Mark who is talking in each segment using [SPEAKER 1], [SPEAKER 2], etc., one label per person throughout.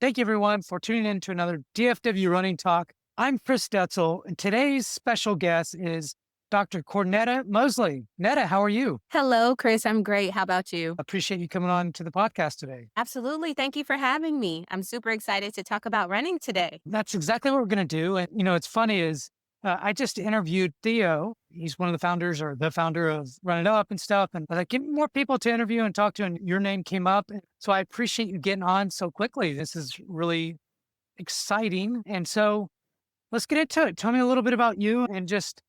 [SPEAKER 1] Thank you, everyone, for tuning in to another DFW Running Talk. I'm Chris Detzel, and today's special guest is Dr. Cornetta Mosley. Netta, how are you?
[SPEAKER 2] Hello, Chris. I'm great. How about you?
[SPEAKER 1] Appreciate you coming on to the podcast today.
[SPEAKER 2] Absolutely. Thank you for having me. I'm super excited to talk about running today.
[SPEAKER 1] That's exactly what we're going to do. And, it's funny is I just interviewed Theo. He's one of the founders or the founder of Run It Up and stuff. And I was like, give me more people to interview and talk to. And your name came up. And so I appreciate you getting on so quickly. This is really exciting. And so let's get into it. Tell me a little bit about you and just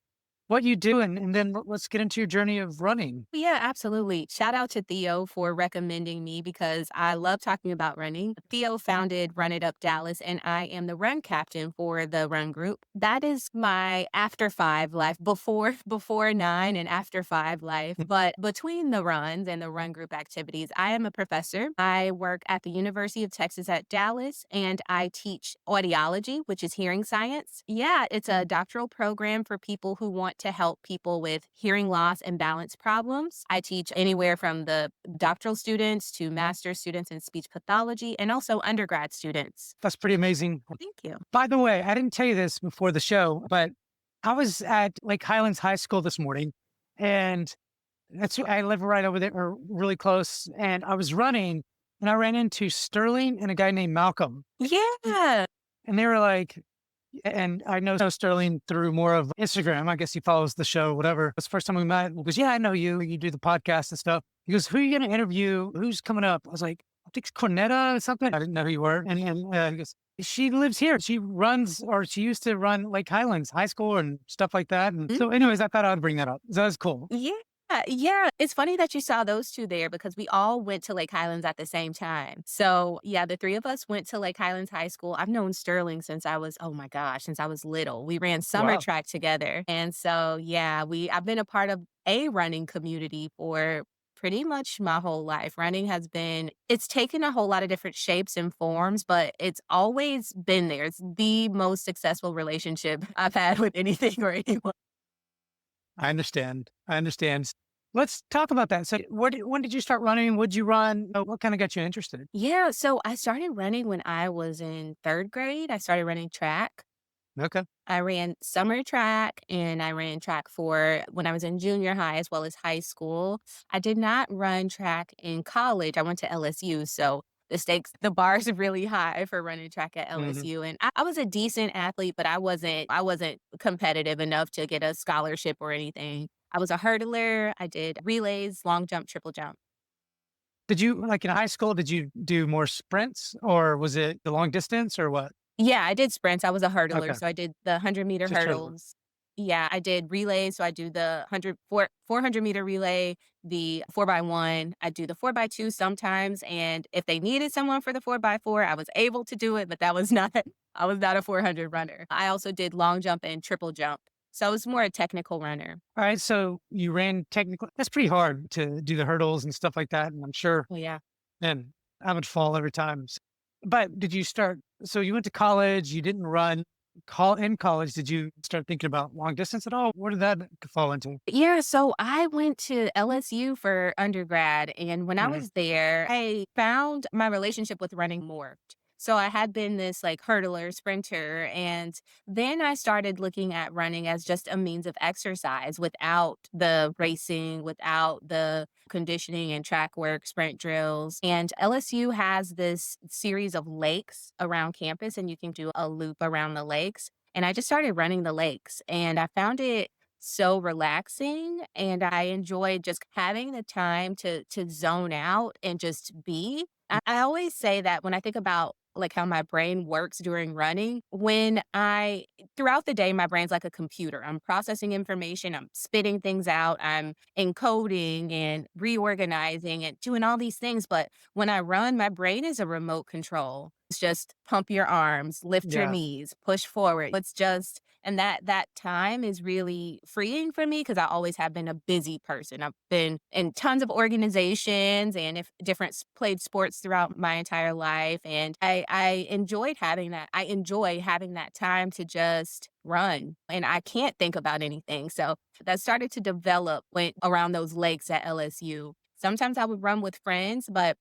[SPEAKER 1] what you do, and then let's get into your journey of running.
[SPEAKER 2] Yeah, absolutely. Shout out to Theo for recommending me because I love talking about running. Theo founded Run It Up Dallas, and I am the run captain for the run group. That is my after five life, before nine and after five life. But between the runs and the run group activities, I am a professor. I work at the University of Texas at Dallas, and I teach audiology, which is hearing science. Yeah, it's a doctoral program for people who want to help people with hearing loss and balance problems. I teach anywhere from the doctoral students to master's students in speech pathology and also undergrad students.
[SPEAKER 1] That's pretty amazing.
[SPEAKER 2] Thank you.
[SPEAKER 1] By the way, I didn't tell you this before the show, but I was at Lake Highlands High School this morning, and I live right over there, or really close. And I was running, and I ran into Sterling and a guy named Malcolm,
[SPEAKER 2] Yeah.
[SPEAKER 1] and they were like, and I know Sterling through more of Instagram. I guess he follows the show, whatever. It's the first time we met. He goes, yeah, I know you. You do the podcast and stuff. He goes, who are you going to interview? Who's coming up? I was like, I think it's Cornetta or something. I didn't know who you were. And he goes, she lives here. She runs, or she used to run Lake Highlands High School and stuff like that. And so anyways, I thought I'd bring that up. So that's cool.
[SPEAKER 2] Yeah. Yeah. It's funny that you saw those two there because we all went to Lake Highlands at the same time. So, yeah, the three of us went to Lake Highlands High School. I've known Sterling since I was, oh my gosh, since I was little. We ran summer
[SPEAKER 1] Wow.
[SPEAKER 2] track together. And so, yeah, I've been a part of a running community for pretty much my whole life. It's taken a whole lot of different shapes and forms, but it's always been there. It's the most successful relationship I've had with anything or anyone.
[SPEAKER 1] I understand. I understand. Let's talk about that. So when did you start running? Would you run? What kind of got you interested?
[SPEAKER 2] Yeah, so I started running when I was in 3rd grade. I started running track.
[SPEAKER 1] Okay.
[SPEAKER 2] I ran summer track and I ran track for when I was in junior high as well as high school. I did not run track in college. I went to LSU, so the bars are really high for running track at
[SPEAKER 1] Hmm.
[SPEAKER 2] LSU. And I was a decent athlete, but I wasn't competitive enough to get a scholarship or anything. I was a hurdler. I did relays, long jump, triple jump.
[SPEAKER 1] Did you, like in high school, did you do more sprints, or was it the long distance, or what?
[SPEAKER 2] Yeah, I did sprints. I was a hurdler,
[SPEAKER 1] Okay.
[SPEAKER 2] so I did the 100-meter
[SPEAKER 1] Just hurdling.
[SPEAKER 2] hurdles. Yeah, I did relays, so I do the 400-meter relay, the 4x1. I do the 4x2 sometimes, and if they needed someone for the 4x4, I was able to do it, but that was not I was not a 400 runner. I also did long jump and triple jump, so I was more a technical runner.
[SPEAKER 1] All right. So you ran technically. That's pretty hard to do the hurdles and stuff like that. And I'm sure,
[SPEAKER 2] Well, yeah.
[SPEAKER 1] man, I would fall every time. But did you start? So you went to college, you didn't run. In college, did you start thinking about long distance at all? Where did that fall into?
[SPEAKER 2] Yeah, so I went to LSU for undergrad, and when I
[SPEAKER 1] Hmm.
[SPEAKER 2] was there, I found my relationship with running morphed. So I had been this like hurdler, sprinter, and then I started looking at running as just a means of exercise without the racing, without the conditioning and track work, sprint drills. And LSU has this series of lakes around campus, and you can do a loop around the lakes. And I just started running the lakes, and I found it so relaxing, and I enjoyed just having the time to zone out and just be. I always say that when I think about, like, how my brain works during running, when I throughout the day, my brain's like a computer. I'm processing information, I'm spitting things out, I'm encoding and reorganizing and doing all these things, but when I run, my brain is a remote control. It's just pump your arms, lift your
[SPEAKER 1] Yeah.
[SPEAKER 2] knees, push forward. It's just and that time is really freeing for me because I always have been a busy person. I've been in tons of organizations and if different played sports throughout my entire life, and I enjoyed having that. I enjoy having that time to just run, and I can't think about anything. So that started to develop when around those lakes at LSU. Sometimes I would run with friends, but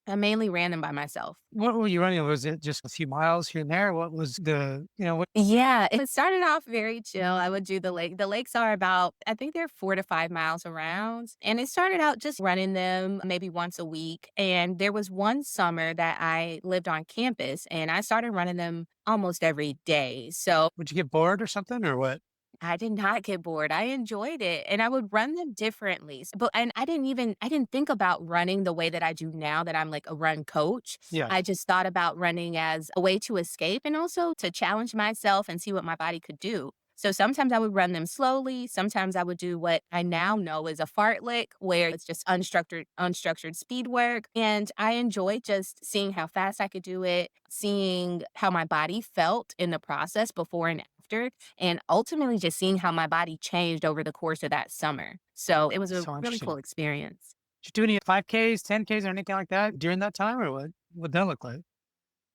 [SPEAKER 2] I mainly ran them by myself.
[SPEAKER 1] What were you running? Was it just a few miles here and there? What was what?
[SPEAKER 2] Yeah, it started off very chill. I would do the lake. The lakes are about, I think they're 4 to 5 miles around. And it started out just running them maybe once a week. And there was one summer that I lived on campus and I started running them almost every day. So
[SPEAKER 1] Would you get bored or something or what?
[SPEAKER 2] I did not get bored. I enjoyed it and I would run them differently. But and I didn't think about running the way that I do now that I'm like a run coach.
[SPEAKER 1] Yeah.
[SPEAKER 2] I just thought about running as a way to escape and also to challenge myself and see what my body could do. So sometimes I would run them slowly. Sometimes I would do what I now know is a fartlek, where it's just unstructured speed work. And I enjoyed just seeing how fast I could do it, seeing how my body felt in the process before and after, and ultimately just seeing how my body changed over the course of that summer. So it was a
[SPEAKER 1] So
[SPEAKER 2] really
[SPEAKER 1] interesting.
[SPEAKER 2] cool experience.
[SPEAKER 1] Did you do any 5Ks, 10Ks, or anything like that during that time, or what? What'd that look like?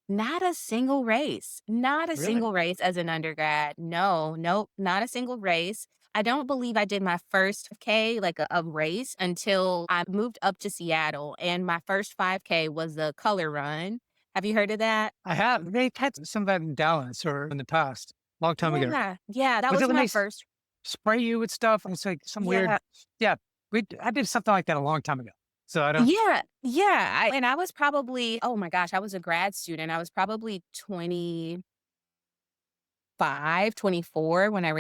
[SPEAKER 2] Not a single race. Not a
[SPEAKER 1] Really?
[SPEAKER 2] single race as an undergrad. No, nope, not a single race. I don't believe I did my first K, like a race, until I moved up to Seattle. And my first 5K was the color run. Have you heard of that?
[SPEAKER 1] I have. They've had some of that in Dallas or in the past, long time ago.
[SPEAKER 2] Yeah. Yeah. That
[SPEAKER 1] Was it
[SPEAKER 2] was
[SPEAKER 1] when
[SPEAKER 2] my
[SPEAKER 1] they
[SPEAKER 2] first.
[SPEAKER 1] spray you with stuff? It's like some weird.
[SPEAKER 2] Yeah.
[SPEAKER 1] Yeah, I did something like that a long time ago. So I don't.
[SPEAKER 2] Yeah. Yeah. And I was probably, oh my gosh, I was a grad student. I was probably 24 when
[SPEAKER 1] Okay.
[SPEAKER 2] I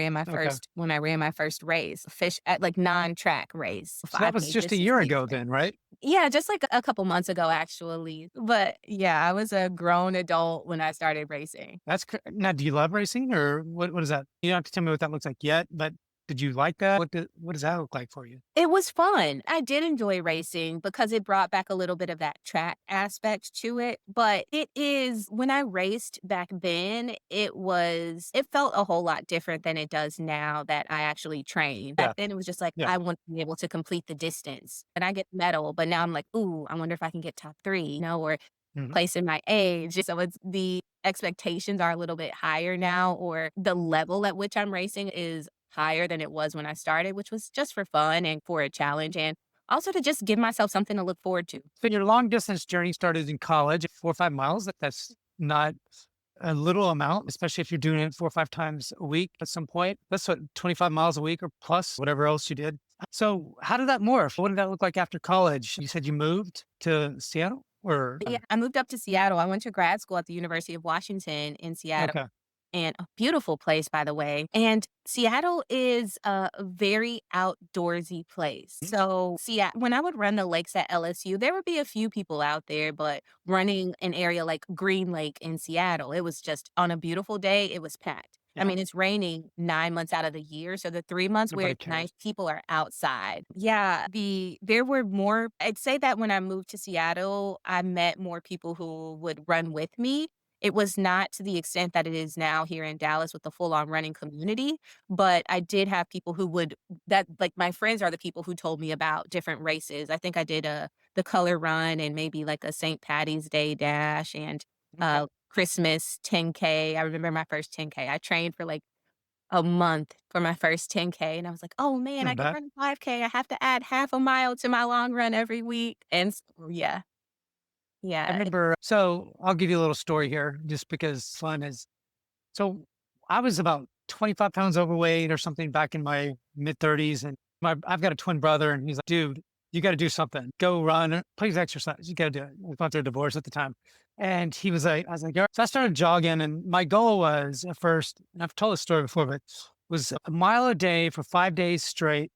[SPEAKER 2] ran my first race, fish at like non-track race,
[SPEAKER 1] So that was
[SPEAKER 2] 5K,
[SPEAKER 1] just a
[SPEAKER 2] just to
[SPEAKER 1] year
[SPEAKER 2] see
[SPEAKER 1] ago,
[SPEAKER 2] like
[SPEAKER 1] then, right?
[SPEAKER 2] yeah, just like a couple months ago actually. But yeah, I was a grown adult when I started racing.
[SPEAKER 1] Now. Do you love racing, or what is that? You don't have to tell me what that looks like yet, but did you like that? What does that look like for you?
[SPEAKER 2] It was fun. I did enjoy racing because it brought back a little bit of that track aspect to it. But it is when I raced back then, it felt a whole lot different than it does now that I actually train. Back
[SPEAKER 1] Yeah,
[SPEAKER 2] then it was just like
[SPEAKER 1] yeah.
[SPEAKER 2] I want to be able to complete the distance. And I get medal, but now I'm like, ooh, I wonder if I can get top three, or
[SPEAKER 1] Mhm.
[SPEAKER 2] place in my age. So it's the expectations are a little bit higher now, or the level at which I'm racing is higher than it was when I started, which was just for fun and for a challenge and also to just give myself something to look forward to.
[SPEAKER 1] So your long distance journey started in college, 4 or 5 miles. That's not a little amount, especially if you're doing it 4 or 5 times a week at some point. That's what 25 miles a week or plus whatever else you did. So how did that morph? What did that look like after college? You said you moved to Seattle or
[SPEAKER 2] Yeah, I moved up to Seattle. I went to grad school at the University of Washington in Seattle.
[SPEAKER 1] okay.
[SPEAKER 2] And a beautiful place, by the way. And Seattle is a very outdoorsy place.
[SPEAKER 1] Mhm.
[SPEAKER 2] So, when I would run the lakes at LSU, there would be a few people out there, but running an area like Green Lake in Seattle, it was just on a beautiful day, it was packed. I
[SPEAKER 1] Yeah.
[SPEAKER 2] mean, it's raining 9 months out of the year. So the 3 months where
[SPEAKER 1] Nobody
[SPEAKER 2] it's nice,
[SPEAKER 1] cares.
[SPEAKER 2] people are outside. Yeah. There were more, I'd say that when I moved to Seattle, I met more people who would run with me. It was not to the extent that it is now here in Dallas with the full-on running community, but I did have people who would that like, my friends are the people who told me about different races. I think I did the Color Run and maybe, like, a St. Patty's Day Dash and,
[SPEAKER 1] Okay.
[SPEAKER 2] Christmas 10K. I remember my first 10K. I trained for, like, a month for my first 10K, and I was like, "Oh, man, I
[SPEAKER 1] Not
[SPEAKER 2] could
[SPEAKER 1] bad.
[SPEAKER 2] run a 5K. I have to add half a mile to my long run every week." And yeah,
[SPEAKER 1] I
[SPEAKER 2] yeah.
[SPEAKER 1] remember, so I'll give you a little story here just because it's fun is so I was about 25 pounds overweight or something back in my mid 30s. And I've got a twin brother, and he's like, dude, you got to do something. Go run, please exercise. You got to do it. We went through a divorce at the time. And he was like, I was like, "All right." So I started jogging. And my goal was at first, and I've told this story before, but was a mile a day for 5 days straight.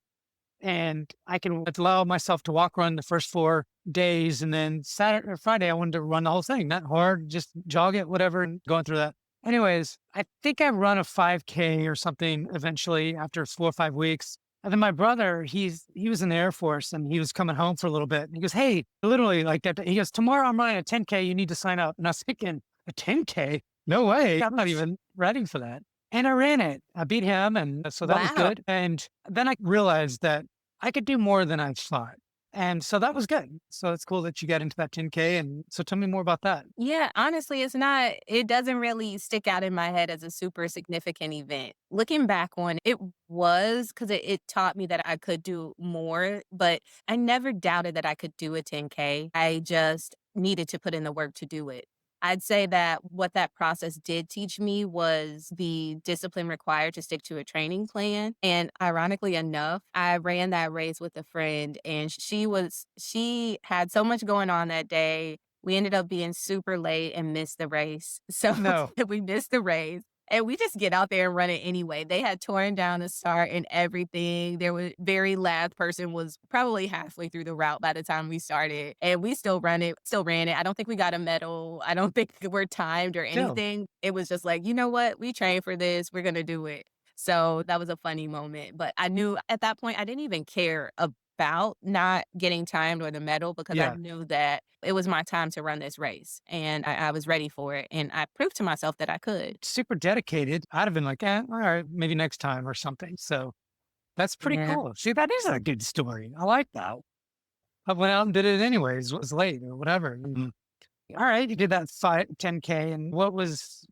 [SPEAKER 1] And I can allow myself to walk run the first 4 days. And then Saturday or Friday, I wanted to run the whole thing, not hard, just jog it, whatever, and going through that. Anyways, I think I run a 5K or something eventually after 4 or 5 weeks. And then my brother, he was in the Air Force and he was coming home for a little bit. And he goes, "Hey," literally like that. He goes, "Tomorrow I'm running a 10K. You need to sign up." And I was thinking, a 10K? No way. I'm not even ready for that. And I ran it. I beat him. And so that was
[SPEAKER 2] Wow.
[SPEAKER 1] good. And then I realized that I could do more than I thought. And so that was good. So it's cool that you got into that 10K. And so tell me more about that.
[SPEAKER 2] Yeah, honestly, it doesn't really stick out in my head as a super significant event. Looking back on it was because it taught me that I could do more, but I never doubted that I could do a 10K. I just needed to put in the work to do it. I'd say that what that process did teach me was the discipline required to stick to a training plan. And ironically enough, I ran that race with a friend and she had so much going on that day. We ended up being super late and missed the race. So
[SPEAKER 1] No,
[SPEAKER 2] we missed the race. And we just get out there and run it anyway. They had torn down the start and everything. There was very last person was probably halfway through the route by the time we started. And we still ran it. I don't think we got a medal. I don't think we're timed or
[SPEAKER 1] still,
[SPEAKER 2] anything. It was just like, you know what? We trained for this. We're gonna do it. So that was a funny moment. But I knew at that point I didn't even care about not getting timed or the medal because I
[SPEAKER 1] yeah,
[SPEAKER 2] knew that it was my time to run this race and I was ready for it. And I proved to myself that I could.
[SPEAKER 1] super dedicated. I'd have been like, all right, maybe next time or something. So that's pretty
[SPEAKER 2] Yeah.
[SPEAKER 1] cool. See, that is a good story. I like that. I went out and did it anyways. It was late or whatever. All right, you did that 10K. And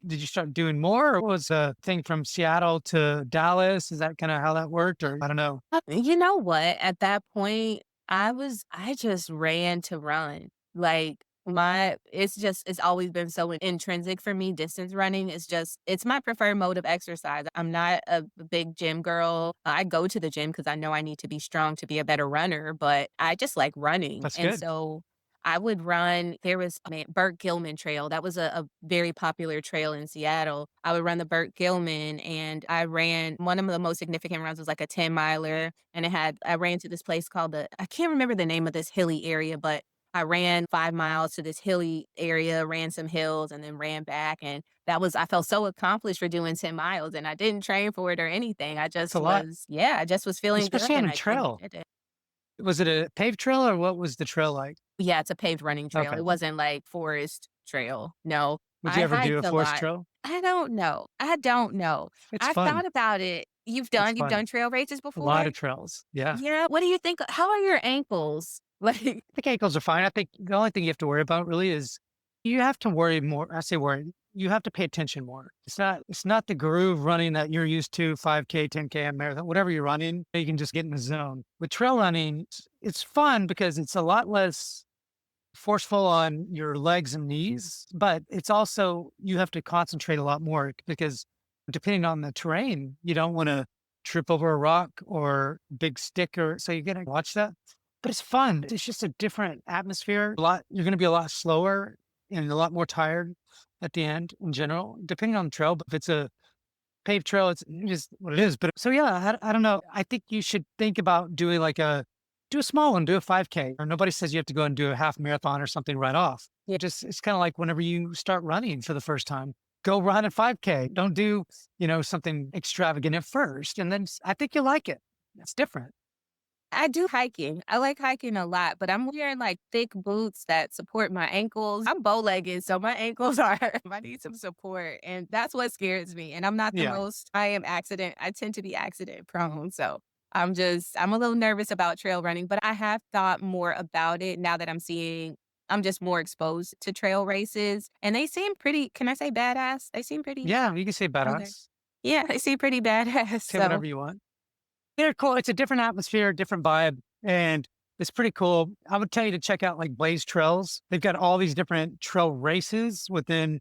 [SPEAKER 1] did you start doing more? Or what was the thing from Seattle to Dallas? Is that kind of how that worked? Or I don't know.
[SPEAKER 2] You know what? At that point, I just ran to run. Like it's always been so intrinsic for me. Distance running is just, it's my preferred mode of exercise. I'm not a big gym girl. I go to the gym because I know I need to be strong to be a better runner, but I just like running.
[SPEAKER 1] That's
[SPEAKER 2] And
[SPEAKER 1] good.
[SPEAKER 2] so I would run. There was, man, Burt Gilman Trail. That was a very popular trail in Seattle. I would run the Burt Gilman and I ran one of the most significant runs was like a 10 miler. And I ran to this place called I can't remember the name of this hilly area, but I ran 5 miles to this hilly area, ran some hills and then ran back. And I felt so accomplished for doing 10 miles and I didn't train for it or anything.
[SPEAKER 1] It's a lot,
[SPEAKER 2] I just was feeling good
[SPEAKER 1] especially on
[SPEAKER 2] and
[SPEAKER 1] a
[SPEAKER 2] I went and
[SPEAKER 1] trail.
[SPEAKER 2] did it.
[SPEAKER 1] Was it a paved trail or what was the trail like?
[SPEAKER 2] Yeah, it's a paved running trail.
[SPEAKER 1] Okay.
[SPEAKER 2] It wasn't like forest trail. No,
[SPEAKER 1] Would you
[SPEAKER 2] I
[SPEAKER 1] ever do
[SPEAKER 2] hiked
[SPEAKER 1] a
[SPEAKER 2] a
[SPEAKER 1] forest
[SPEAKER 2] lot.
[SPEAKER 1] trail?
[SPEAKER 2] I don't know. I don't know.
[SPEAKER 1] It's
[SPEAKER 2] I've
[SPEAKER 1] fun.
[SPEAKER 2] thought about it.
[SPEAKER 1] It's
[SPEAKER 2] You've
[SPEAKER 1] fun.
[SPEAKER 2] done trail races
[SPEAKER 1] A lot
[SPEAKER 2] before?
[SPEAKER 1] of trails. Yeah.
[SPEAKER 2] Yeah. What do you think? How are your ankles? Like,
[SPEAKER 1] I think ankles are fine. I think the only thing you have to worry about really is you have to worry more. I say worry. You have to pay attention more. It's not the groove running that you're used to, 5K, 10K, and marathon, whatever you're running, you can just get in the zone. With trail running, it's fun because it's a lot less forceful on your legs and knees, but it's also you have to concentrate a lot more because depending on the terrain, you don't want to trip over a rock or big stick or so you got to watch that. But it's fun. It's just a different atmosphere. You're going to be a lot slower and a lot more tired at the end in general, depending on the trail. But if it's a paved trail, it's just what it is. But so yeah, I don't know. I think you should think about doing do a small one, do a 5K. Or nobody says you have to go and do a half marathon or something right off. Yeah, just it's kind of like whenever you start running for the first time, go run a 5K. Don't do something extravagant at first, and then I think you'll like it. It's different.
[SPEAKER 2] I do hiking. I like hiking a lot, but I'm wearing like thick boots that support my ankles. I'm bow-legged, so my ankles are I need some support, and that's what scares me. And I'm not the
[SPEAKER 1] Yeah,
[SPEAKER 2] most I tend to be accident prone, so I'm a little nervous about trail running, but I have thought more about it now that I'm just more exposed to trail races, and they seem pretty, can I say badass? They seem pretty
[SPEAKER 1] yeah. You can say
[SPEAKER 2] okay.
[SPEAKER 1] badass.
[SPEAKER 2] Yeah, they seem pretty badass,
[SPEAKER 1] Say
[SPEAKER 2] so
[SPEAKER 1] whatever you want. They're cool. It's a different atmosphere, different vibe, and it's pretty cool. I would tell you to check out like Blaze Trails. They've got all these different trail races within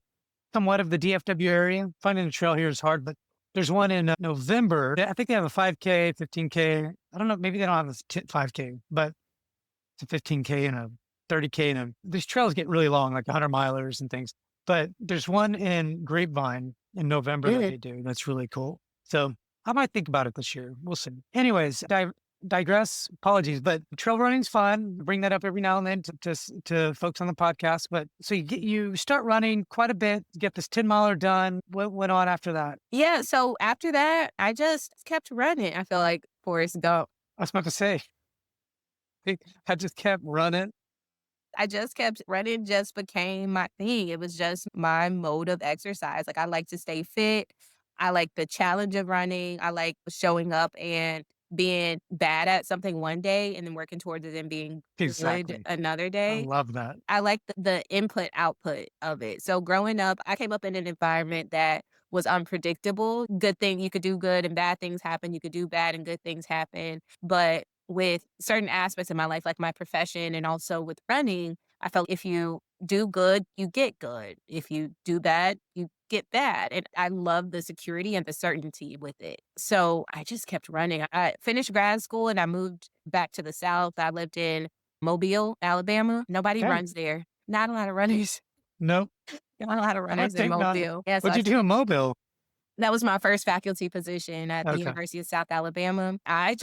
[SPEAKER 1] somewhat of the DFW area. Finding a trail here is hard, but there's one in November. I think they have a 5K, 15K. I don't know. Maybe they don't have a 5K, but it's a 15K and a 30K. These trails get really long, like 100 milers and things. But there's one in Grapevine in November that they do. That's really cool. So I might think about it this year. We'll see. Anyways, digress. Apologies, but trail running's fun. Bring that up every now and then to folks on the podcast. But so you start running quite a bit. Get this 10 miler done. What went on after that?
[SPEAKER 2] yeah, so after that, I just kept running. I feel like Forrest Gump.
[SPEAKER 1] I was about to say, I just kept running.
[SPEAKER 2] I just kept running just became my thing. It was just my mode of exercise. Like I like to stay fit. I like the challenge of running. I like showing up and being bad at something one day and then working towards it and being good
[SPEAKER 1] Exactly.
[SPEAKER 2] another
[SPEAKER 1] I
[SPEAKER 2] day.
[SPEAKER 1] love that.
[SPEAKER 2] I like the input output of it. So growing up, I came up in an environment that was unpredictable. Good thing you could do good and bad things happen. You could do bad and good things happen. But with certain aspects of my life, like my profession and also with running, I felt if you do good, you get good. If you do bad, you get bad. And I love the security and the certainty with it. So I just kept running. I finished grad school and I moved back to the South. I lived in Mobile, Alabama. Nobody
[SPEAKER 1] Okay.
[SPEAKER 2] runs there. Not a lot of runners.
[SPEAKER 1] Nope.
[SPEAKER 2] Not a lot of
[SPEAKER 1] I would
[SPEAKER 2] runners in
[SPEAKER 1] think not.
[SPEAKER 2] Mobile. Yeah, so
[SPEAKER 1] What'd you do in Mobile?
[SPEAKER 2] that was my first faculty position at the
[SPEAKER 1] Okay.
[SPEAKER 2] University of South Alabama. I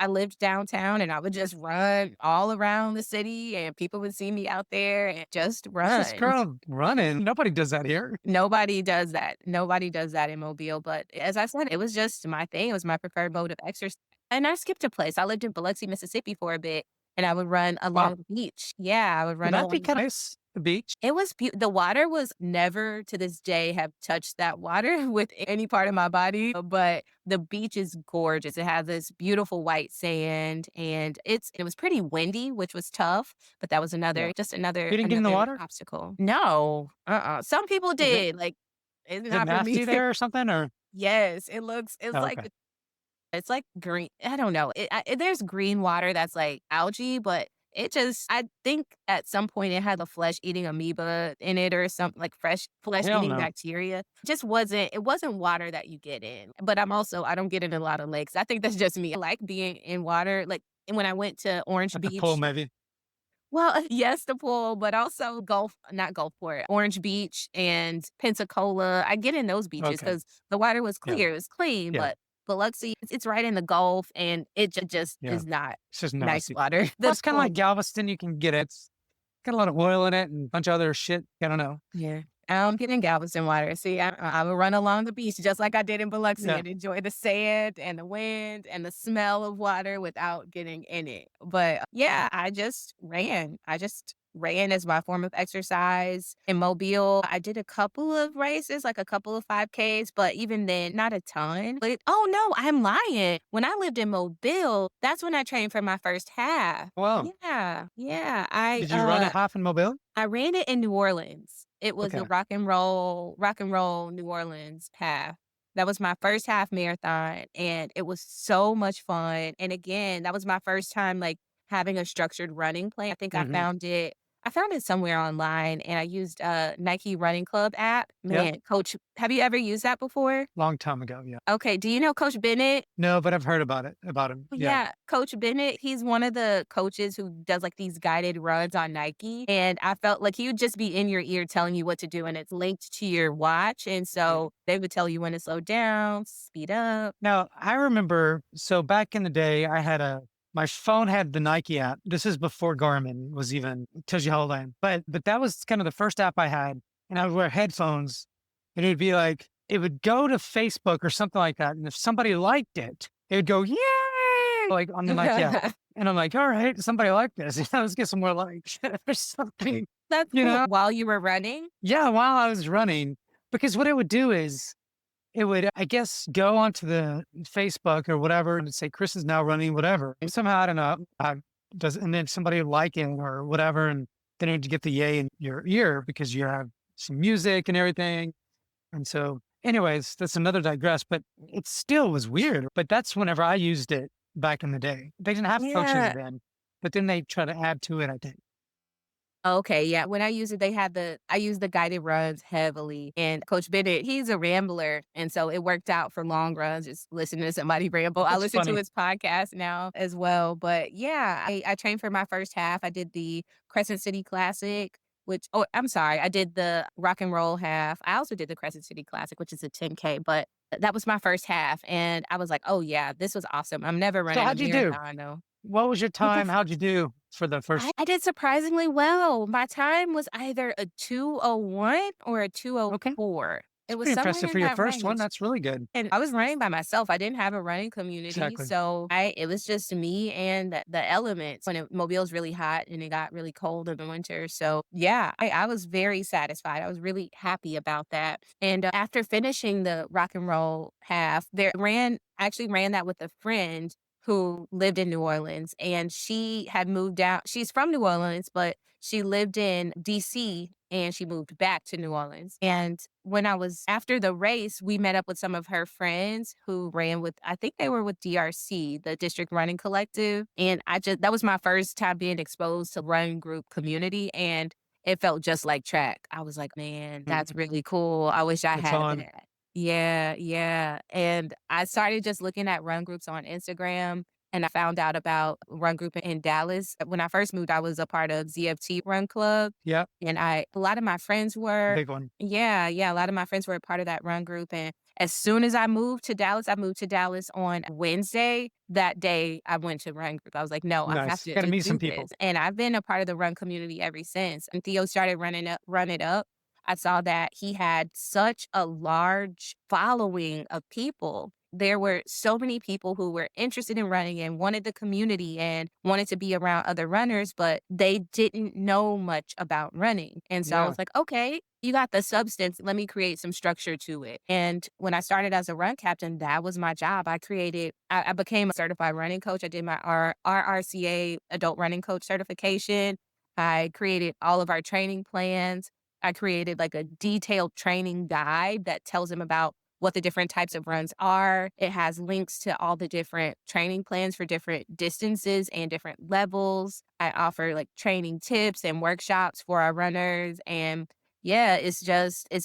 [SPEAKER 2] lived downtown and I would just run all around the city and people would see me out there and just
[SPEAKER 1] What's this
[SPEAKER 2] run.
[SPEAKER 1] girl running? Nobody does that here.
[SPEAKER 2] Nobody does that. Nobody does that in Mobile. But as I said, it was just my thing. It was my preferred mode of exercise. And I skipped a place. I lived in Biloxi, Mississippi for a bit and I would run
[SPEAKER 1] Wow.
[SPEAKER 2] along the beach. Yeah, I would
[SPEAKER 1] Would
[SPEAKER 2] run
[SPEAKER 1] that be
[SPEAKER 2] along.
[SPEAKER 1] kind of nice? The beach?
[SPEAKER 2] It was the water was never to this day have touched that water with any part of my body, but the beach is gorgeous. It has this beautiful white sand and it was pretty windy, which was tough, but that was
[SPEAKER 1] Yeah.
[SPEAKER 2] just another
[SPEAKER 1] You didn't get in the
[SPEAKER 2] another
[SPEAKER 1] water?
[SPEAKER 2] obstacle. No. Some people
[SPEAKER 1] Is it
[SPEAKER 2] did. Like it's
[SPEAKER 1] is it
[SPEAKER 2] not for me.
[SPEAKER 1] nasty there or something? Or
[SPEAKER 2] Yes, it's
[SPEAKER 1] oh,
[SPEAKER 2] like
[SPEAKER 1] okay.
[SPEAKER 2] it's like green. I don't know. There's green water that's like algae, but I think at some point it had a flesh-eating amoeba in it or something like fresh
[SPEAKER 1] Hell
[SPEAKER 2] flesh-eating
[SPEAKER 1] no.
[SPEAKER 2] bacteria. It wasn't water that you get in. But I don't get in a lot of lakes. I think that's just me. I like being in water. Like and when I went to Orange
[SPEAKER 1] At the pool,
[SPEAKER 2] Beach,
[SPEAKER 1] maybe.
[SPEAKER 2] well, yes, the pool, but also not Gulfport, Orange Beach and Pensacola. I get in those beaches
[SPEAKER 1] Okay.
[SPEAKER 2] because the water was
[SPEAKER 1] Yeah.
[SPEAKER 2] clear, it was clean,
[SPEAKER 1] Yeah.
[SPEAKER 2] but Biloxi, it's right in the Gulf and it just
[SPEAKER 1] Yeah.
[SPEAKER 2] is not
[SPEAKER 1] It's just
[SPEAKER 2] nice
[SPEAKER 1] nasty.
[SPEAKER 2] water.
[SPEAKER 1] Well,
[SPEAKER 2] The
[SPEAKER 1] it's kinda
[SPEAKER 2] pool
[SPEAKER 1] like Galveston, you can get it. It's got a lot of oil in it and a bunch of other shit. I don't know.
[SPEAKER 2] yeah. I don't get in Galveston water. See, I would run along the beach just like I did in Biloxi
[SPEAKER 1] Yeah.
[SPEAKER 2] and enjoy the sand and the wind and the smell of water without getting in it. But yeah, I just ran. I just ran as my form of exercise. In Mobile, I did a couple of races, like a couple of 5Ks, but even then, not a ton. But oh no, I'm lying. When I lived in Mobile, that's when I trained for my first half.
[SPEAKER 1] Wow.
[SPEAKER 2] Yeah, yeah.
[SPEAKER 1] Did you run a half in Mobile?
[SPEAKER 2] I ran it in New Orleans. It was the
[SPEAKER 1] Okay.
[SPEAKER 2] rock and roll New Orleans half. That was my first half marathon, and it was so much fun. And again, that was my first time like having a structured running plan. I think
[SPEAKER 1] Mhm.
[SPEAKER 2] I found it somewhere online, and I used a Nike Running Club app.
[SPEAKER 1] Yep.
[SPEAKER 2] Man, Coach, have you ever used that before?
[SPEAKER 1] Long time ago, yeah.
[SPEAKER 2] Okay, do you know Coach Bennett?
[SPEAKER 1] No, but I've heard about him. Yeah.
[SPEAKER 2] Yeah, Coach Bennett, he's one of the coaches who does, like, these guided runs on Nike, and I felt like he would just be in your ear telling you what to do, and it's linked to your watch, and
[SPEAKER 1] Yeah.
[SPEAKER 2] so they would tell you when to slow down, speed up.
[SPEAKER 1] Now, I remember so back in the day, my phone had the Nike app. This is before Garmin was even tells you how old I am. But that was kind of the first app I had, and I would wear headphones, and it'd be like it would go to Facebook or something like that, and if somebody liked it, it would go yay like on the Nike app, and I'm like, all right, somebody liked this. Let's get some more likes or something,
[SPEAKER 2] That's
[SPEAKER 1] you
[SPEAKER 2] cool.
[SPEAKER 1] know?
[SPEAKER 2] While you were running?
[SPEAKER 1] Yeah, while I was running, because what it would do is it would, I guess, go onto the Facebook or whatever and say, Chris is now running whatever. And somehow, I don't know, and then somebody would like it or whatever. And then you'd get the yay in your ear because you have some music and everything. And so, anyways, that's another digress, but it still was weird. But that's whenever I used it back in the day. They didn't have coaching
[SPEAKER 2] Yeah.
[SPEAKER 1] then, but then they try to add to it, I think.
[SPEAKER 2] Okay, yeah. When I use it, I use the guided runs heavily. And Coach Bennett, he's a rambler. And so it worked out for long runs, just listening to somebody ramble. I
[SPEAKER 1] That's
[SPEAKER 2] listen to
[SPEAKER 1] funny.
[SPEAKER 2] his podcast now as well. But yeah, I trained for my first half. I did the Crescent City Classic, I'm sorry, I did the rock and roll half. I also did the Crescent City Classic, which is a 10K, but that was my first half. And I was like, oh yeah, this was awesome. I'm never
[SPEAKER 1] So,
[SPEAKER 2] running a
[SPEAKER 1] how'd you do?
[SPEAKER 2] marathon though.
[SPEAKER 1] What was your time? How'd you do for the first?
[SPEAKER 2] I did surprisingly well. My time was either a 2:01 or a
[SPEAKER 1] Okay.
[SPEAKER 2] 2:04.
[SPEAKER 1] It's
[SPEAKER 2] It was
[SPEAKER 1] pretty
[SPEAKER 2] somewhere
[SPEAKER 1] impressive for
[SPEAKER 2] in
[SPEAKER 1] your
[SPEAKER 2] that
[SPEAKER 1] first one.
[SPEAKER 2] range.
[SPEAKER 1] That's really good.
[SPEAKER 2] And I was running by myself. I didn't have a running community,
[SPEAKER 1] Exactly.
[SPEAKER 2] so I it was just me and the elements when Mobile's really hot and it got really cold in the winter. So yeah, I was very satisfied. I was really happy about that. And after finishing the rock and roll half, I actually ran that with a friend who lived in New Orleans and she had moved out. She's from New Orleans, but she lived in DC and she moved back to New Orleans. And after the race, we met up with some of her friends who ran with, I think they were with DRC, the District Running Collective. And that was my first time being exposed to running group community. And it felt just like track. I was like, "Man, that's
[SPEAKER 1] Mhm.
[SPEAKER 2] really cool. I wish I
[SPEAKER 1] It's
[SPEAKER 2] had
[SPEAKER 1] on.
[SPEAKER 2] that." Yeah, yeah, and I started just looking at run groups on Instagram, and I found out about run group in Dallas. When I first moved, I was a part of ZFT Run Club,
[SPEAKER 1] Yep,
[SPEAKER 2] and a lot of my friends were.
[SPEAKER 1] big one.
[SPEAKER 2] Yeah, yeah, a lot of my friends were a part of that run group, and as soon as I moved to Dallas on Wednesday. That day, I went to run group. I was like, "No, I have
[SPEAKER 1] Nice.
[SPEAKER 2] to
[SPEAKER 1] Gotta meet
[SPEAKER 2] do
[SPEAKER 1] some people.
[SPEAKER 2] this," and I've been a part of the run community ever since. And Theo started Run It Up. I saw that he had such a large following of people. There were so many people who were interested in running and wanted the community and wanted to be around other runners, but they didn't know much about running. And so I
[SPEAKER 1] Yeah.
[SPEAKER 2] was like, okay, you got the substance. Let me create some structure to it. And when I started as a run captain, that was my job. I became a certified running coach. I did my RRCA adult running coach certification. I created all of our training plans. I created like a detailed training guide that tells them about what the different types of runs are. It has links to all the different training plans for different distances and different levels. I offer like training tips and workshops for our runners. And yeah, it's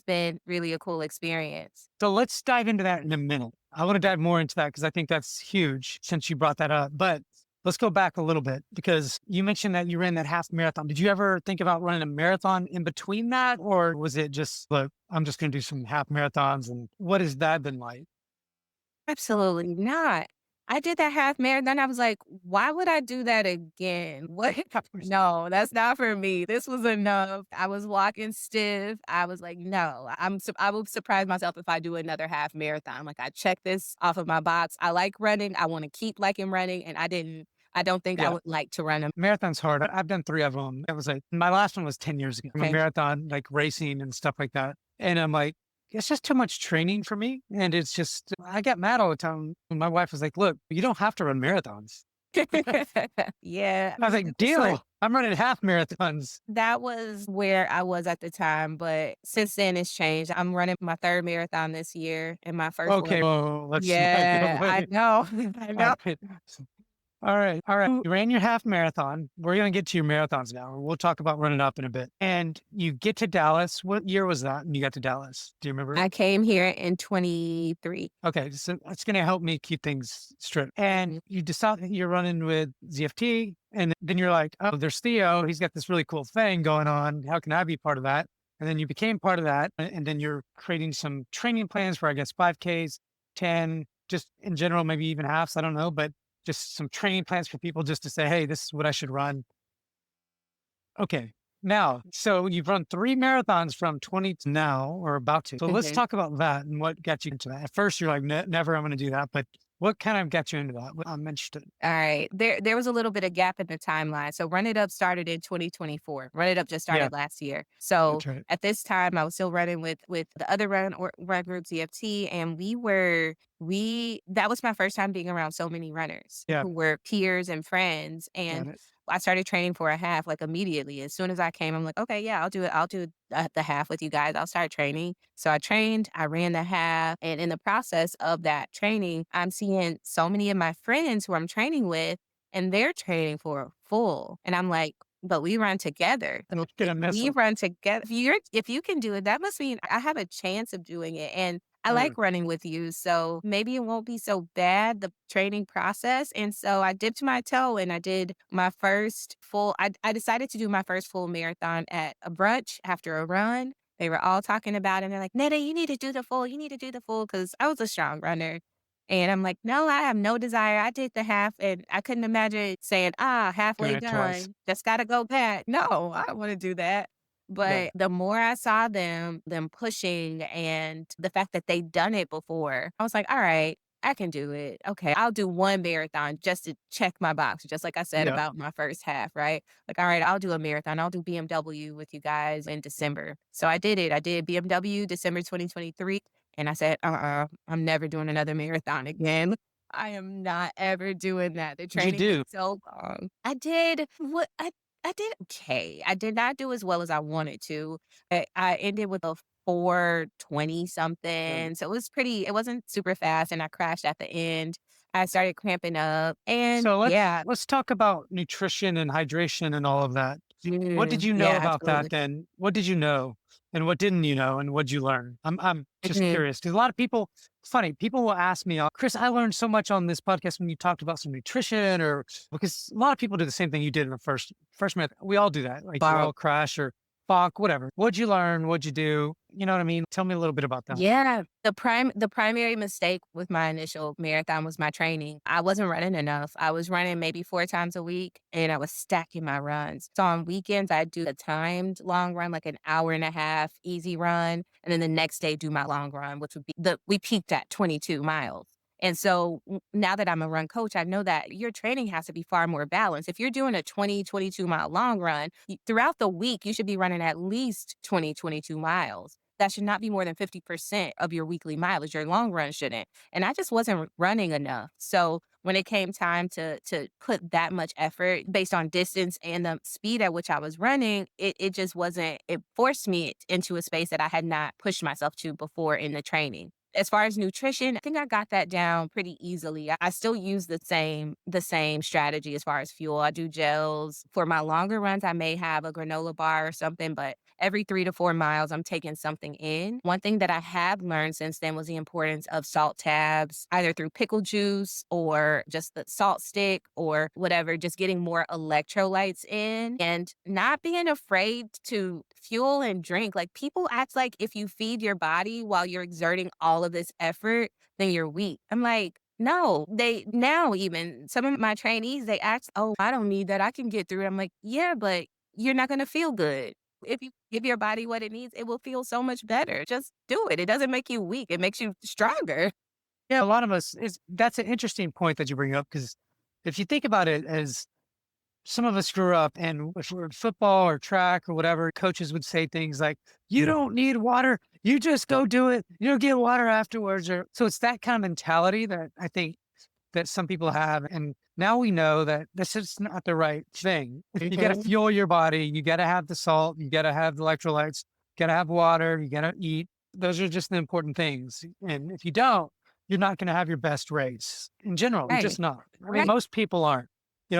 [SPEAKER 2] been really a cool experience.
[SPEAKER 1] So let's dive into that in a minute. I want to dive more into that because I think that's huge since you brought that up. But let's go back a little bit because you mentioned that you ran that half marathon. Did you ever think about running a marathon in between that? Or was it just, look, I'm just going to do some half marathons? And what has that been like?
[SPEAKER 2] Absolutely not. I did that half marathon. I was like, why would I do that again? What? No, that's not for me. This was enough. I was walking stiff. I was like, no, I will surprise myself if I do another half marathon. Like I checked this off of my box. I like running. I want to keep liking running. And I don't think I
[SPEAKER 1] Yeah.
[SPEAKER 2] would like to run a.
[SPEAKER 1] Marathon's hard. I've done three of them. It was like my last one was 10 years ago. I'm a
[SPEAKER 2] Okay.
[SPEAKER 1] marathon, like racing and stuff like that. And I'm like, it's just too much training for me. And it's just, I get mad all the time. And my wife was like, look, you don't have to run marathons.
[SPEAKER 2] Yeah.
[SPEAKER 1] I was like,
[SPEAKER 2] So
[SPEAKER 1] deal. I'm running half marathons.
[SPEAKER 2] that was where I was at the time, but since then it's changed. I'm running my 3rd marathon this year and my first one.
[SPEAKER 1] Okay. Oh, let's not get
[SPEAKER 2] Yeah, I
[SPEAKER 1] away.
[SPEAKER 2] know. I
[SPEAKER 1] All
[SPEAKER 2] know.
[SPEAKER 1] right. All right. All right. You ran your half marathon. We're going to get to your marathons now. We'll talk about running up in a bit. And you get to Dallas. What year was that? And you got to Dallas. Do you remember?
[SPEAKER 2] I came here in 23.
[SPEAKER 1] Okay. So it's going to help me keep things straight. And
[SPEAKER 2] Mhm.
[SPEAKER 1] you decide that you're running with ZFT. And then you're like, oh, there's Theo. He's got this really cool thing going on. How can I be part of that? And then you became part of that. And then you're creating some training plans for, I guess, 5Ks, 10, just in general, maybe even halves. I don't know. But just some training plans for people just to say, hey, this is what I should run. Okay. Now, so you've run three marathons from 20 to now or about to. So let's
[SPEAKER 2] Mhm.
[SPEAKER 1] talk about that and what got you into that. At first, you're like, never, I'm going to do that. But what kind of got you into that? I'm interested.
[SPEAKER 2] Alright. There was a little bit of gap in the timeline. So Run It Up started in 2024. Run It Up just
[SPEAKER 1] Yeah,
[SPEAKER 2] started last year. So
[SPEAKER 1] that's right.
[SPEAKER 2] at this time, I was still running with the other run group, CFT, and we that was my first time being around so many runners
[SPEAKER 1] Yeah,
[SPEAKER 2] who were peers and friends,
[SPEAKER 1] got
[SPEAKER 2] and
[SPEAKER 1] it.
[SPEAKER 2] I started training for a half, like, immediately. As soon as I came, I'm like, "Okay, yeah, I'll do it. I'll do the half with you guys. I'll start training." So I trained, I ran the half, and in the process of that training, I'm seeing so many of my friends who I'm training with, and they're training for a full, and I'm like, "But we run together."
[SPEAKER 1] I'm
[SPEAKER 2] If
[SPEAKER 1] gonna miss
[SPEAKER 2] we
[SPEAKER 1] them.
[SPEAKER 2] run together, if you can do it, that must mean I have a chance of doing it, and I
[SPEAKER 1] Mm,
[SPEAKER 2] like running with you, so maybe it won't be so bad, the training process, and so I dipped my toe and I did my first full I decided to do my first full marathon at a brunch after a run. They were all talking about it, and they're like, "Netta, you need to do the full, you need to do the full," because I was a strong runner, and I'm like, "No, I have no desire." I did the half, and I couldn't imagine saying,
[SPEAKER 1] doing
[SPEAKER 2] halfway
[SPEAKER 1] it twice.
[SPEAKER 2] done, just gotta go back." No, I don't wanna do that.
[SPEAKER 1] Yeah,
[SPEAKER 2] But the more I saw them pushing and the fact that they'd done it before, I was like, "All right, I can do it. Okay, I'll do 1 marathon just to check my box," just like I said
[SPEAKER 1] yeah.
[SPEAKER 2] about my first half, right? Like, "All right, I'll do a marathon. I'll do BMW with you guys in December." So I did it. I did BMW December 2023, and I said, I'm never doing another marathon again. I am not ever doing that. The
[SPEAKER 1] What'd you
[SPEAKER 2] training is
[SPEAKER 1] do?
[SPEAKER 2] so long." I did okay. I did not do as well as I wanted to. I ended with a 4:20
[SPEAKER 1] Mm.
[SPEAKER 2] something, so it wasn't super fast, and I crashed at the end. I started cramping up, and
[SPEAKER 1] So let's
[SPEAKER 2] yeah.
[SPEAKER 1] let's talk about nutrition and hydration and all of that. What did
[SPEAKER 2] Mm,
[SPEAKER 1] you know
[SPEAKER 2] yeah,
[SPEAKER 1] about that
[SPEAKER 2] absolutely.
[SPEAKER 1] then? What did you know and what didn't you know and what'd you learn? I'm just
[SPEAKER 2] Mhm.
[SPEAKER 1] curious because a lot of people, it's funny, people will ask me, Chris, I learned so much on this podcast when you talked about some nutrition or because a lot of people do the same thing you did in the first minute. We all do that. Like we
[SPEAKER 2] Wow.
[SPEAKER 1] all crash or balk, whatever. What'd you learn? What'd you do? You know what I mean? Tell me a little bit about that.
[SPEAKER 2] Yeah, the primary mistake with my initial marathon was my training. I wasn't running enough. I was running maybe 4 times a week, and I was stacking my runs. So on weekends, I'd do a timed long run, like an hour and a half easy run, and then the next day do my long run, which would be we peaked at 22 miles. And so now that I'm a run coach, I know that your training has to be far more balanced. If you're doing a 22-mile long run, throughout the week, you should be running at least 22 miles. That should not be more than 50% of your weekly mileage. Your long run shouldn't. And I just wasn't running enough. So when it came time to put that much effort based on distance and the speed at which I was running, it just wasn't, it forced me into a space that I had not pushed myself to before in the training. As far as nutrition, I think I got that down pretty easily. I still use the same strategy as far as fuel. I do gels. For my longer runs, I may have a granola bar or something, but every 3 to 4 miles, I'm taking something in. One thing that I have learned since then was the importance of salt tabs, either through pickle juice or just the salt stick or whatever, just getting more electrolytes in and not being afraid to fuel and drink. Like people act like if you feed your body while you're exerting all of this effort, then you're weak. I'm like, no, they now even some of my trainees, they ask, oh, I don't need that. I can get through it. I'm like, yeah, but you're not going to feel good. If you give your body what it needs, it will feel so much better. Just do it. It doesn't make you weak. It makes you stronger.
[SPEAKER 1] Yeah, a lot of us is that's an interesting point that you bring up because if you think about it as some of us grew up and if we're in football or track or whatever, coaches would say things like, you don't need water. You just go do it. You'll get water afterwards. Or so it's that kind of mentality that I think that some people have. And now we know that this is not the right thing. You got to
[SPEAKER 2] Mhm.
[SPEAKER 1] fuel your body. You got to have the salt. You got to have the electrolytes. You got to have water. You got to eat. Those are just the important things. And if you don't, you're not going to have your best race in general. You're
[SPEAKER 2] Right.
[SPEAKER 1] just not. I mean,
[SPEAKER 2] Right.
[SPEAKER 1] most people aren't.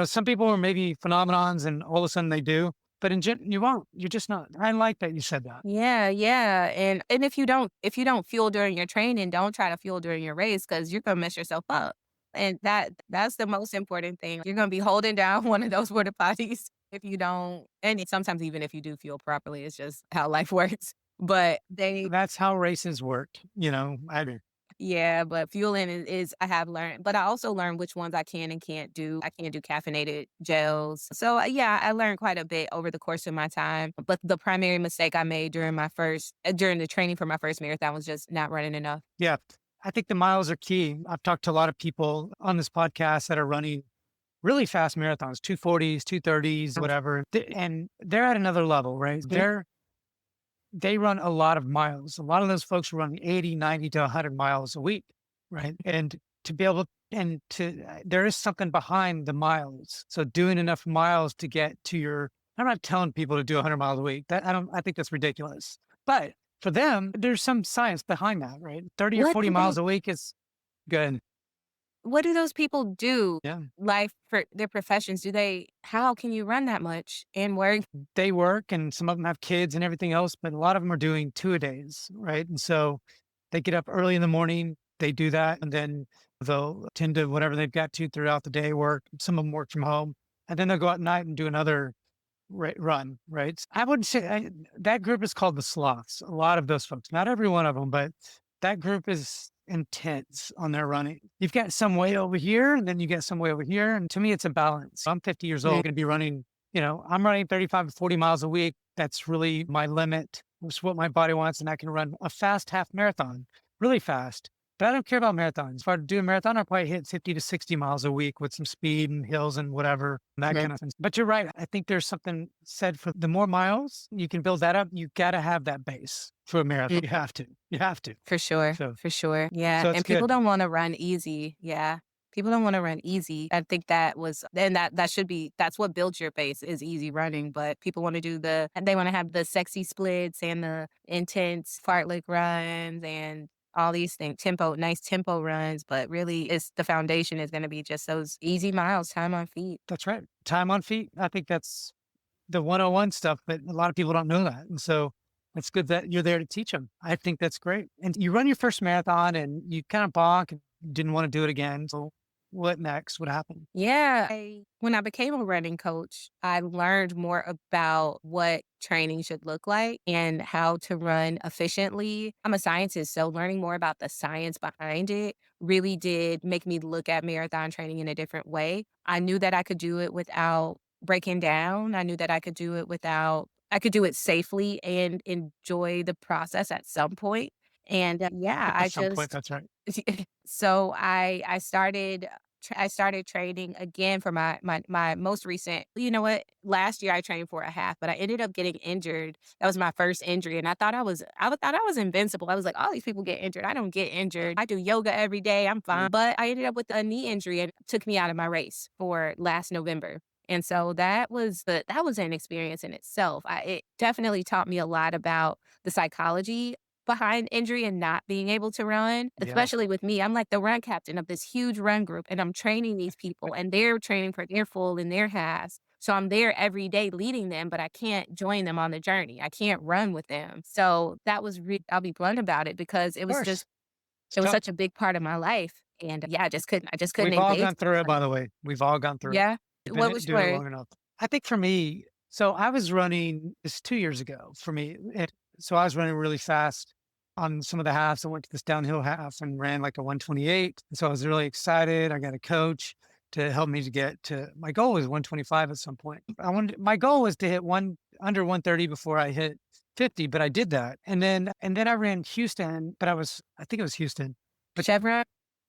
[SPEAKER 1] Some people are maybe phenomenons and all of a sudden they do, but you won't. You're just not. I like that you said that.
[SPEAKER 2] Yeah, yeah. And if you don't fuel during your training, don't try to fuel during your race because you're gonna mess yourself up. And that's the most important thing. You're gonna be holding down one of those water potties if you don't, and sometimes even if you do fuel properly, it's just how life works. But they
[SPEAKER 1] That's how races work. I do.
[SPEAKER 2] Yeah, but fueling is I have learned, but I also learned which ones I can and can't do. I can't do caffeinated gels. So yeah, I learned quite a bit over the course of my time. But the primary mistake I made during the training for my first marathon was just not running enough.
[SPEAKER 1] Yeah. I think the miles are key. I've talked to a lot of people on this podcast that are running really fast marathons, 240s, 230s, whatever. And they're at another level, right?
[SPEAKER 2] Mhm.
[SPEAKER 1] They run a lot of miles. A lot of those folks are running 80, 90 to 100 miles a week, right? And to be able and to there is something behind the miles. So doing enough miles to get to your I'm not telling people to do 100 miles a week. That I think that's ridiculous. But for them, there's some science behind that, right? 30 or
[SPEAKER 2] What
[SPEAKER 1] 40
[SPEAKER 2] do they
[SPEAKER 1] miles a week is good.
[SPEAKER 2] what do those people do
[SPEAKER 1] Yeah.
[SPEAKER 2] life for their professions? How can you run that much and work?
[SPEAKER 1] They work and some of them have kids and everything else, but a lot of them are doing 2-a-days, right? And so they get up early in the morning, they do that, and then they'll tend to whatever they've got to throughout the day work. Some of them work from home, and then they'll go out at night and do another run, right? I wouldn't say that group is called the sloths. A lot of those folks, not every one of them, but that group is intense on their running. You've got some way over here, and then you get some way over here. And to me, it's a balance. I'm 50 years old, going to be running, I'm running 35 to 40 miles a week. That's really my limit. It's what my body wants. And I can run a fast half marathon, really fast. But I don't care about marathons. If I were to do a marathon, I'd probably hit 50 to 60 miles a week with some speed and hills and whatever, that
[SPEAKER 2] Mhm.
[SPEAKER 1] kind of thing. But you're right. I think there's something said for the more miles you can build that up, you got to have that base for a marathon. You have to. You have to.
[SPEAKER 2] For sure,
[SPEAKER 1] So,
[SPEAKER 2] for sure. Yeah,
[SPEAKER 1] so it's
[SPEAKER 2] and people
[SPEAKER 1] good.
[SPEAKER 2] don't wanna run easy. Yeah. People don't wanna run easy. I think that was and that should be that's what builds your base is easy running, but people wanna they wanna have the sexy splits and the intense fartlek runs and all these things, nice tempo runs, but really it's the foundation is gonna be just those easy miles, time on feet.
[SPEAKER 1] That's right. Time on feet. I think the 101 stuff, but a lot of people don't know that. And so it's good that you're there to teach them. I think that's great. And you run your first marathon and you kind of balk and didn't want to do it again. So what next? What happened?
[SPEAKER 2] Yeah. When I became a running coach, I learned more about what training should look like and how to run efficiently. I'm a scientist, so learning more about the science behind it really did make me look at marathon training in a different way. I knew that I could do it without breaking down. I knew that I could do it safely and enjoy the process at some point. And yeah,
[SPEAKER 1] At
[SPEAKER 2] I
[SPEAKER 1] some point,
[SPEAKER 2] just
[SPEAKER 1] that's right.
[SPEAKER 2] so I started training again for my most recent. You know what? Last year I trained for a half, but I ended up getting injured. That was my first injury, and I thought I was invincible. I was like, all these people get injured. I don't get injured. I do yoga every day. I'm fine. But I ended up with a knee injury and it took me out of my race for last November. And so that was an experience in itself. It definitely taught me a lot about the psychology behind injury and not being able to run,
[SPEAKER 1] Yeah.
[SPEAKER 2] especially with me. I'm like the run captain of this huge run group, and I'm training these people, and they're training for their full and their halves. So I'm there every day leading them, but I can't join them on the journey. I can't run with them. So that was I'll be blunt about it because
[SPEAKER 1] Of course. It's
[SPEAKER 2] it was
[SPEAKER 1] tough.
[SPEAKER 2] such a big part of my life. And yeah, I just couldn't
[SPEAKER 1] We've all
[SPEAKER 2] engage
[SPEAKER 1] gone
[SPEAKER 2] with
[SPEAKER 1] through it,
[SPEAKER 2] running.
[SPEAKER 1] by the way. We've all gone through it.
[SPEAKER 2] Yeah.
[SPEAKER 1] You've
[SPEAKER 2] What
[SPEAKER 1] been
[SPEAKER 2] was
[SPEAKER 1] doing it
[SPEAKER 2] yours?
[SPEAKER 1] long enough. I think for me, so I was running this 2 years ago for me. And so I was running really fast on some of the halves. I went to this downhill half and ran like a 128. And so I was really excited. I got a coach to help me to get to my goal was 125 at some point. My goal was to hit one under 130 before I hit 50, but I did that. And then I ran Houston, but I think it was Houston. But
[SPEAKER 2] Chevron?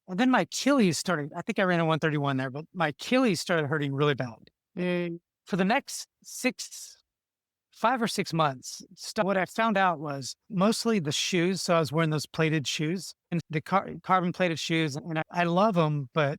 [SPEAKER 1] and then my Achilles started, I think I ran a 131 there, but my Achilles started hurting really bad.
[SPEAKER 2] Mm,
[SPEAKER 1] For the next 5 or 6 months, what I found out was mostly the shoes. So I was wearing those plated shoes and the carbon plated shoes, and I love them, but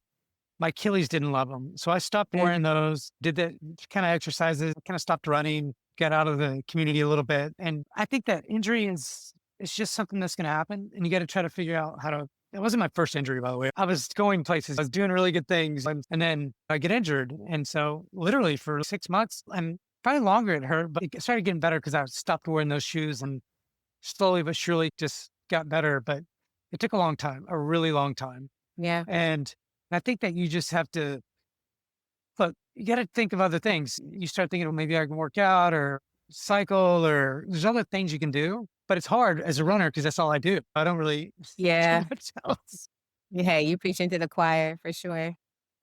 [SPEAKER 1] my Achilles didn't love them. So I stopped
[SPEAKER 2] mm,
[SPEAKER 1] wearing those, did the kind of exercises, kind of stopped running, got out of the community a little bit. And I think that injury is, it's just something that's going to happen. And you got to try to figure out how to, it wasn't my first injury, by the way. I was going places, I was doing really good things, and then I get injured. And so literally for 6 months and probably longer it hurt, but it started getting better because I stopped wearing those shoes and slowly but surely just got better. But it took a long time, a really long time.
[SPEAKER 2] yeah.
[SPEAKER 1] And I think that you just have to look, you got to think of other things. You start thinking, well, maybe I can work out or cycle, or there's other things you can do. But it's hard as a runner because that's all I do. I don't really do
[SPEAKER 2] Yeah.
[SPEAKER 1] much else.
[SPEAKER 2] Yeah. You preaching to the choir for sure.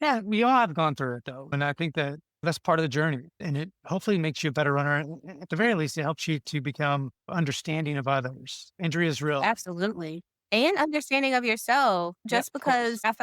[SPEAKER 1] Yeah, we all have gone through it though. And I think that that's part of the journey. And it hopefully makes you a better runner. At the very least, it helps you to become understanding of others. Injury is real.
[SPEAKER 2] Absolutely. And understanding of yourself,
[SPEAKER 1] Yeah,
[SPEAKER 2] just
[SPEAKER 1] of
[SPEAKER 2] because
[SPEAKER 1] course.
[SPEAKER 2] I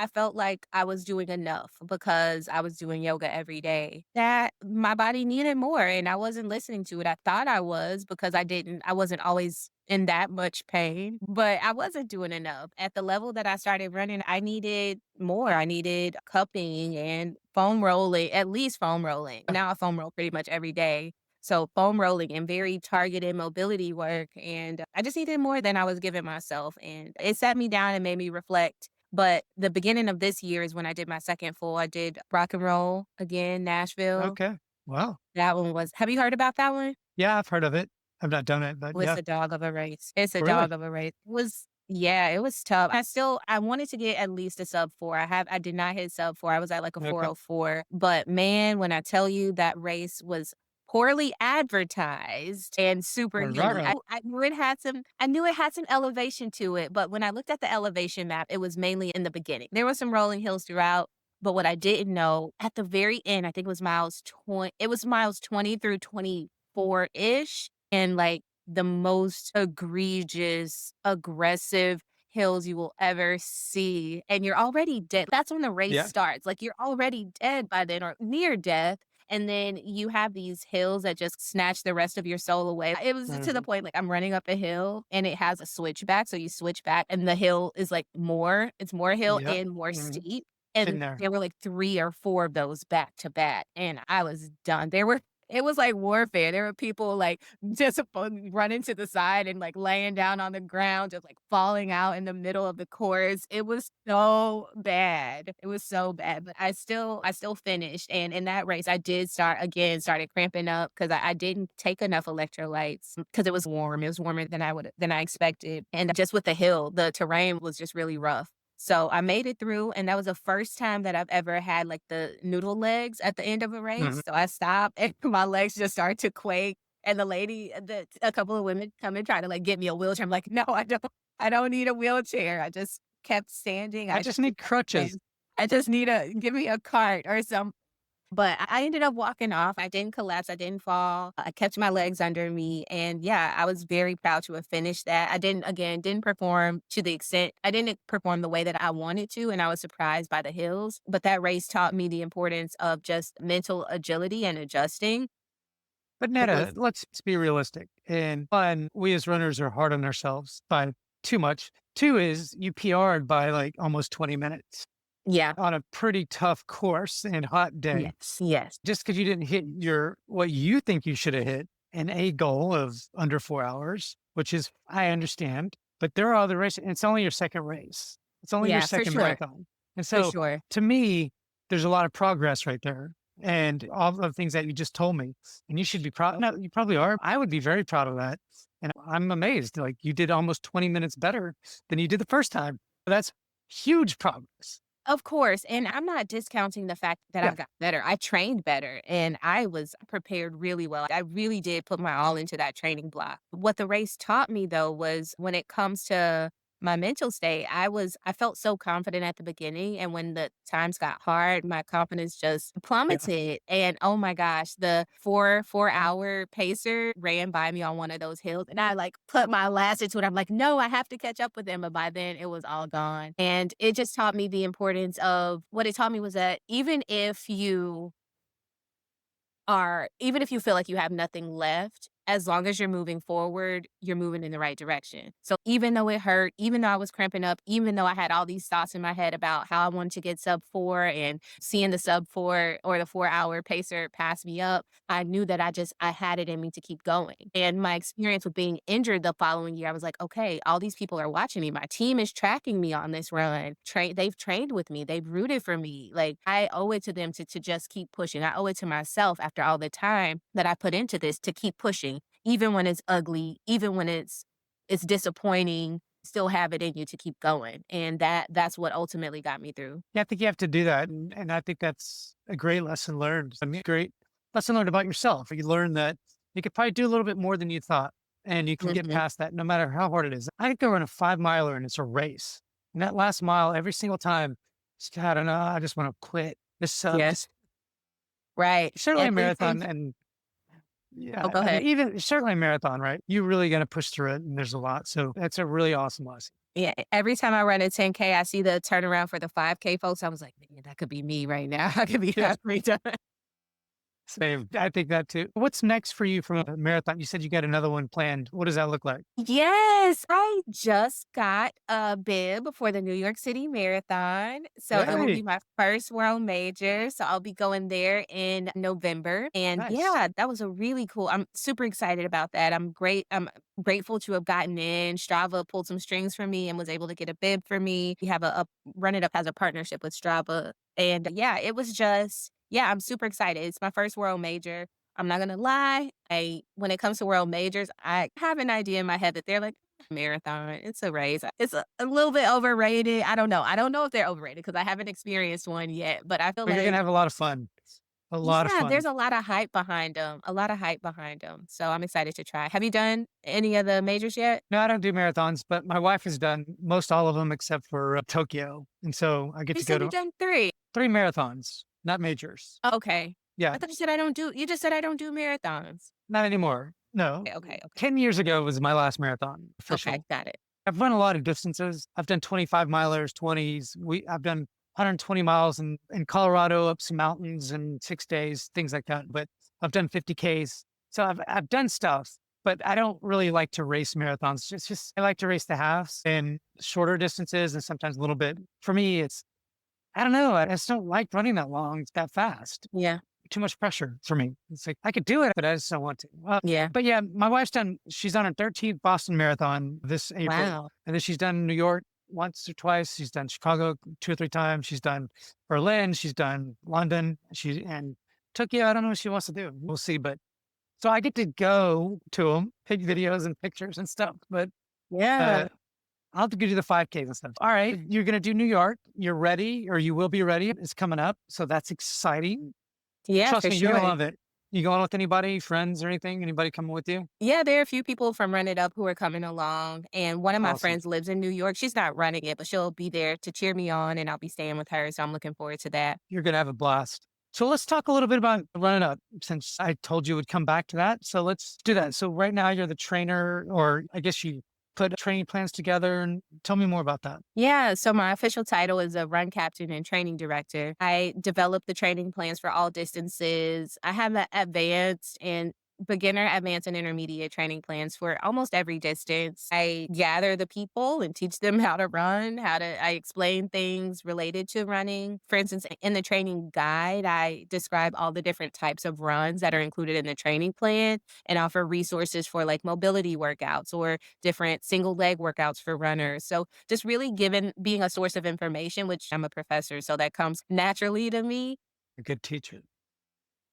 [SPEAKER 2] felt like I was doing enough because I was doing yoga every day, that my body needed more and I wasn't listening to it. I thought I was because I wasn't always in that much pain, but I wasn't doing enough. At the level that I started running, I needed more. I needed cupping and foam rolling, at least foam rolling. Now I foam roll pretty much every day. So foam rolling and very targeted mobility work. And I just needed more than I was giving myself. And it sat me down and made me reflect. But the beginning of this year is when I did my second full. I did rock and roll again, Nashville.
[SPEAKER 1] Okay. Wow.
[SPEAKER 2] That one was, have you heard about that one?
[SPEAKER 1] Yeah, I've heard of it. I've not done it, but
[SPEAKER 2] Well, it's
[SPEAKER 1] yeah.
[SPEAKER 2] a dog of a race. It's a
[SPEAKER 1] Really?
[SPEAKER 2] dog of a race. Yeah, it was tough. I wanted to get at least a sub 4. I did not hit sub 4. I was at like a
[SPEAKER 1] Okay.
[SPEAKER 2] 404. But man, when I tell you that race was poorly advertised and super
[SPEAKER 1] Right,
[SPEAKER 2] hilly.
[SPEAKER 1] right.
[SPEAKER 2] I knew it had some elevation to it, but when I looked at the elevation map, it was mainly in the beginning. There were some rolling hills throughout, but what I didn't know at the very end, I think it was miles 20 through 24-ish, and like the most egregious, aggressive hills you will ever see. And you're already dead. That's when the race
[SPEAKER 1] Yeah.
[SPEAKER 2] starts. Like you're already dead by then or near death. And then you have these hills that just snatch the rest of your soul away. It was to the
[SPEAKER 1] Mhm.
[SPEAKER 2] point like I'm running up a hill and it has a switchback. So you switch back and the hill is like it's more hill
[SPEAKER 1] Yep.
[SPEAKER 2] and more
[SPEAKER 1] Mhm.
[SPEAKER 2] steep.
[SPEAKER 1] Been
[SPEAKER 2] And
[SPEAKER 1] there.
[SPEAKER 2] there were like 3 or 4 of those back to back. And I was done. There were It was like warfare. There were people like just running to the side and like laying down on the ground, just like falling out in the middle of the course. It was so bad. It was so bad. But I still finished. And in that race, I did started cramping up because I didn't take enough electrolytes because it was warm. It was warmer than I expected. And just with the hill, the terrain was just really rough. So I made it through, and that was the first time that I've ever had, like, the noodle legs at the end of a race.
[SPEAKER 1] Mhm.
[SPEAKER 2] So I stopped, and my legs just started to quake, and a couple of women come and try to, like, get me a wheelchair. I'm like, "No, I don't need a wheelchair." I just kept standing.
[SPEAKER 1] I just need crutches.
[SPEAKER 2] I just need a give me a cart or some but I ended up walking off. I didn't collapse. I didn't fall. I kept my legs under me. And yeah, I was very proud to have finished that. Didn't perform to the extent, I didn't perform the way that I wanted to. And I was surprised by the hills. But that race taught me the importance of just mental agility and adjusting.
[SPEAKER 1] But
[SPEAKER 2] It
[SPEAKER 1] Netta,
[SPEAKER 2] was,
[SPEAKER 1] let's be realistic. And one, we as runners are hard on ourselves by too much. Two is you PR'd by like almost 20 minutes
[SPEAKER 2] yeah,
[SPEAKER 1] on a pretty tough course and hot day.
[SPEAKER 2] yes, yes,
[SPEAKER 1] Just because you didn't hit your what you think you should have hit and a goal of under 4 hours, which is I understand, but there are other races. And it's only your second race. It's only your
[SPEAKER 2] yeah, for
[SPEAKER 1] second
[SPEAKER 2] sure,
[SPEAKER 1] marathon. And
[SPEAKER 2] for
[SPEAKER 1] so
[SPEAKER 2] sure.
[SPEAKER 1] to me, there's a lot of progress right there. And all the things that you just told me. And you should be proud. No, you probably are. I would be very proud of that. And I'm amazed. Like you did almost 20 minutes better than you did the first time. That's huge progress.
[SPEAKER 2] Of course, and I'm not discounting the fact that
[SPEAKER 1] Yeah.
[SPEAKER 2] I got better. I trained better and I was prepared really well. I really did put my all into that training block. What the race taught me though was when it comes to my mental state, I felt so confident at the beginning and when the times got hard, my confidence just
[SPEAKER 1] Yeah.
[SPEAKER 2] plummeted. And oh my gosh, the 4 hour pacer ran by me on one of those hills and I like put my last into it. I'm like, no, I have to catch up with him. But by then it was all gone. And it just taught me the importance of what it taught me was that even if you feel like you have nothing left, as long as you're moving forward, you're moving in the right direction. So even though it hurt, even though I was cramping up, even though I had all these thoughts in my head about how I wanted to get sub 4 and seeing the sub 4 or the 4 hour pacer pass me up, I knew that I had it in me to keep going. And my experience with being injured the following year, I was like, okay, all these people are watching me. My team is tracking me on this run. They've trained with me. They've rooted for me. Like I owe it to them to just keep pushing. I owe it to myself after all the time that I put into this to keep pushing, even when it's ugly, even when it's disappointing, still have it in you to keep going. And that's what ultimately got me through.
[SPEAKER 1] Yeah, I think you have to do that. And I think that's a great lesson learned. I mean, great lesson learned about yourself. You learn that you could probably do a little bit more than you thought and you can get
[SPEAKER 2] Mhm.
[SPEAKER 1] past that no matter how hard it is. I could go run a 5 miler and it's a race. And that last mile, every single time, I don't know, I just want to quit. This
[SPEAKER 2] Yeah.
[SPEAKER 1] sucks.
[SPEAKER 2] Right.
[SPEAKER 1] Certainly a
[SPEAKER 2] Everything.
[SPEAKER 1] marathon. And
[SPEAKER 2] Oh,
[SPEAKER 1] yeah,
[SPEAKER 2] go
[SPEAKER 1] I mean,
[SPEAKER 2] ahead.
[SPEAKER 1] even certainly a marathon, right? You really got to push through it. And there's a lot. So that's a really awesome lesson.
[SPEAKER 2] Yeah, every time I run a 10K, I see the turnaround for the 5K folks. I was like, man, that could be me right now. I could be
[SPEAKER 1] Yeah.
[SPEAKER 2] halfway done.
[SPEAKER 1] Same. I think that too. What's next for you from a marathon? You said you got another one planned. What does that look like?
[SPEAKER 2] Yes, I just got a bib for the New York City Marathon. So it will be
[SPEAKER 1] Hey,
[SPEAKER 2] my first world major. So I'll be going there in November. And
[SPEAKER 1] nice.
[SPEAKER 2] yeah, that was a really cool. I'm super excited about that. I'm grateful to have gotten in. Strava pulled some strings for me and was able to get a bib for me. We have a Run It Up has a partnership with Strava. And yeah, it was just yeah, I'm super excited. It's my first world major. I'm not gonna lie. When it comes to world majors, I have an idea in my head that they're like marathon. It's a race. It's a little bit overrated. I don't know. I don't know if they're overrated because I haven't experienced one yet. But I feel
[SPEAKER 1] But you're gonna
[SPEAKER 2] like
[SPEAKER 1] have a lot of fun. A lot of
[SPEAKER 2] yeah, there's
[SPEAKER 1] fun.
[SPEAKER 2] a lot of hype behind them. A lot of hype behind them. So I'm excited to try. Have you done any of the majors yet?
[SPEAKER 1] No, I don't do marathons, but my wife has done most all of them except for Tokyo, and so I get
[SPEAKER 2] You
[SPEAKER 1] to go
[SPEAKER 2] said you've
[SPEAKER 1] to
[SPEAKER 2] done 3.
[SPEAKER 1] 3 marathons, not majors.
[SPEAKER 2] Okay.
[SPEAKER 1] Yeah,
[SPEAKER 2] I thought you said I don't do. You just said I don't do marathons.
[SPEAKER 1] not anymore. No,
[SPEAKER 2] Okay. Okay. Okay.
[SPEAKER 1] 10 years ago was my last marathon
[SPEAKER 2] Okay.
[SPEAKER 1] official.
[SPEAKER 2] Got it.
[SPEAKER 1] I've run a lot of distances. I've done 25 milers, 20s. I've done 120 miles in Colorado up some mountains in 6 days, things like that. But I've done 50Ks. So I've done stuff, but I don't really like to race marathons. It's just I like to race the halves and shorter distances and sometimes a little bit. For me, it's I don't know. I just don't like running that long, that fast.
[SPEAKER 2] Yeah.
[SPEAKER 1] too much pressure for me. It's like, I could do it, but I just don't want to.
[SPEAKER 2] Yeah.
[SPEAKER 1] But yeah, my wife's she's done her 13th Boston Marathon this April.
[SPEAKER 2] Wow.
[SPEAKER 1] And then she's done New York once or twice. She's done Chicago 2 or 3 times. She's done Berlin. She's done London. And Tokyo. I don't know what she wants to do. We'll see. But so I get to go to them, take videos and pictures and stuff. But
[SPEAKER 2] Yeah.
[SPEAKER 1] uh, I'll have to give you the 5Ks and stuff. All right. You're going to do New York. You're ready, or you will be ready. It's coming up. So that's exciting.
[SPEAKER 2] Yeah,
[SPEAKER 1] Trust
[SPEAKER 2] for
[SPEAKER 1] me, you're going to
[SPEAKER 2] sure.
[SPEAKER 1] love it. You going with anybody, friends or anything? Anybody coming with you?
[SPEAKER 2] Yeah, there are a few people from Run It Up who are coming along, and one of my
[SPEAKER 1] Awesome.
[SPEAKER 2] friends lives in New York. She's not running it, but she'll be there to cheer me on, and I'll be staying with her, so I'm looking forward to that.
[SPEAKER 1] You're going to have a blast. So let's talk a little bit about running up since I told you would come back to that. So let's do that. So right now you're the trainer, or I guess you put training plans together, and tell me more about that.
[SPEAKER 2] Yeah, so my official title is a run captain and training director. I develop the training plans for all distances. I have the advanced and beginner, advanced, and intermediate training plans for almost every distance. I gather the people and teach them how to run, I explain things related to running. For instance, in the training guide, I describe all the different types of runs that are included in the training plan and offer resources for like mobility workouts or different single leg workouts for runners. So just really being a source of information, which I'm a professor, so that comes naturally to me.
[SPEAKER 1] A good teacher.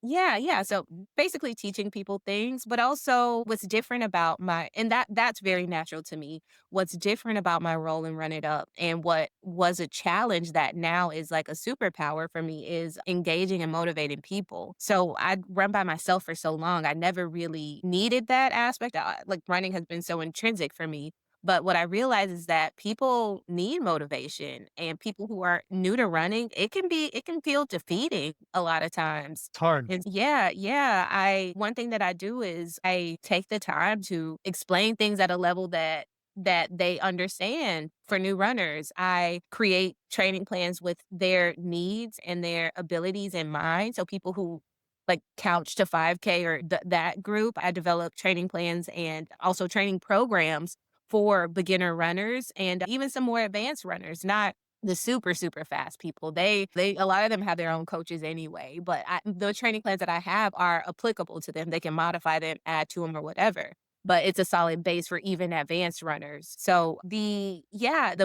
[SPEAKER 2] Yeah, yeah. So basically teaching people things, but also what's different about and that's very natural to me. What's different about my role in Run It Up and what was a challenge that now is like a superpower for me is engaging and motivating people. So I'd run by myself for so long. I never really needed that aspect. Like running has been so intrinsic for me. But what I realize is that people need motivation and people who are new to running, it can feel defeating a lot of times.
[SPEAKER 1] It's hard.
[SPEAKER 2] And yeah, yeah. One thing that I do is I take the time to explain things at a level that they understand for new runners. I create training plans with their needs and their abilities in mind. So people who like couch to 5K or that group, I develop training plans and also training programs for beginner runners and even some more advanced runners, not the super, super fast people. They a lot of them have their own coaches anyway, but the training plans that I have are applicable to them. They can modify them, add to them or whatever. But it's a solid base for even advanced runners. So the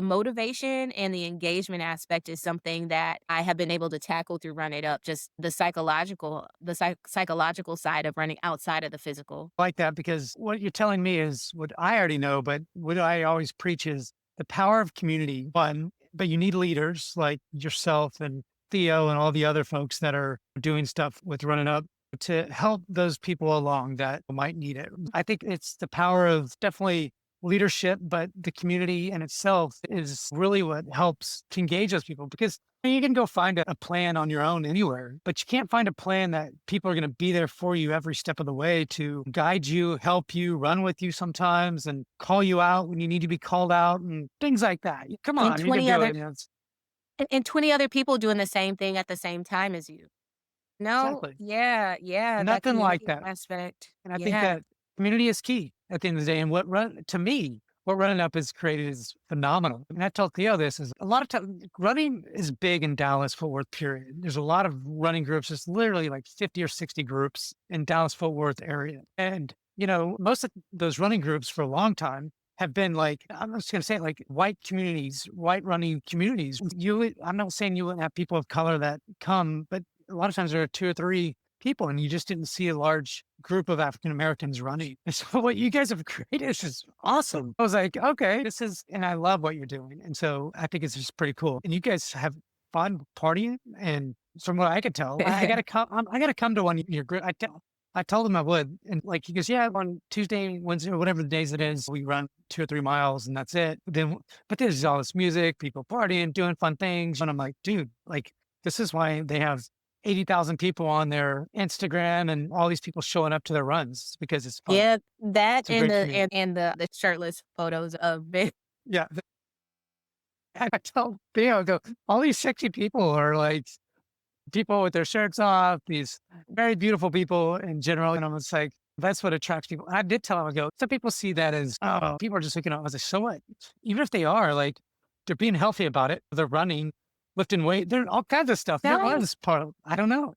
[SPEAKER 2] motivation and the engagement aspect is something that I have been able to tackle through Run It Up, just psychological side of running outside of the physical.
[SPEAKER 1] I like that because what you're telling me is what I already know, but what I always preach is the power of community. One, but you need leaders like yourself and Theo and all the other folks that are doing stuff with Running Up to help those people along that might need it. I think it's the power of definitely leadership, but the community in itself is really what helps to engage those people because you can go find a plan on your own anywhere, but you can't find a plan that people are going to be there for you every step of the way to guide you, help you, run with you sometimes, and call you out when you need to be called out and things like that. Come
[SPEAKER 2] And
[SPEAKER 1] on, you can
[SPEAKER 2] 20
[SPEAKER 1] do
[SPEAKER 2] other
[SPEAKER 1] it.
[SPEAKER 2] and 20 other people doing the same thing at the same time as you. No,
[SPEAKER 1] Exactly.
[SPEAKER 2] yeah, yeah, that
[SPEAKER 1] Nothing like
[SPEAKER 2] community
[SPEAKER 1] that.
[SPEAKER 2] aspect.
[SPEAKER 1] And I think
[SPEAKER 2] Yeah.
[SPEAKER 1] that community is key at the end of the day. And to me, what Running Up has created is phenomenal. And I told Theo this is a lot of time running is big in Dallas, Fort Worth, period. There's a lot of running groups. There's literally like 50 or 60 groups in Dallas, Fort Worth area. And, most of those running groups for a long time have been like, I'm just going to say it, like white communities, white running communities. I'm not saying you wouldn't have people of color that come, but a lot of times there are 2 or 3 people and you just didn't see a large group of African Americans running. And so what you guys have created is just awesome. I was like, okay, and I love what you're doing. And so I think it's just pretty cool. And you guys have fun partying. And from what I could tell, I gotta come. I gotta come to one of your group. I told him I would. And like, he goes, yeah, on Tuesday, Wednesday, or whatever the days it is, we run 2 or 3 miles and that's it. But there's all this music, people partying, doing fun things. And I'm like, dude, like, this is why they have 80,000 people on their Instagram and all these people showing up to their runs because it's fun.
[SPEAKER 2] Yeah, that
[SPEAKER 1] It's a great community.
[SPEAKER 2] and the shirtless photos of it.
[SPEAKER 1] Yeah. I tell Theo, I go, all these sexy people are like people with their shirts off, these very beautiful people in general. And I'm just like, that's what attracts people. I did tell him, I go, some people see that as, oh, people are just looking at, I was like, so what? Even if they are like, they're being healthy about it. They're running, lifting weight. They're all kinds of stuff. There
[SPEAKER 2] No,
[SPEAKER 1] was part of, I don't know.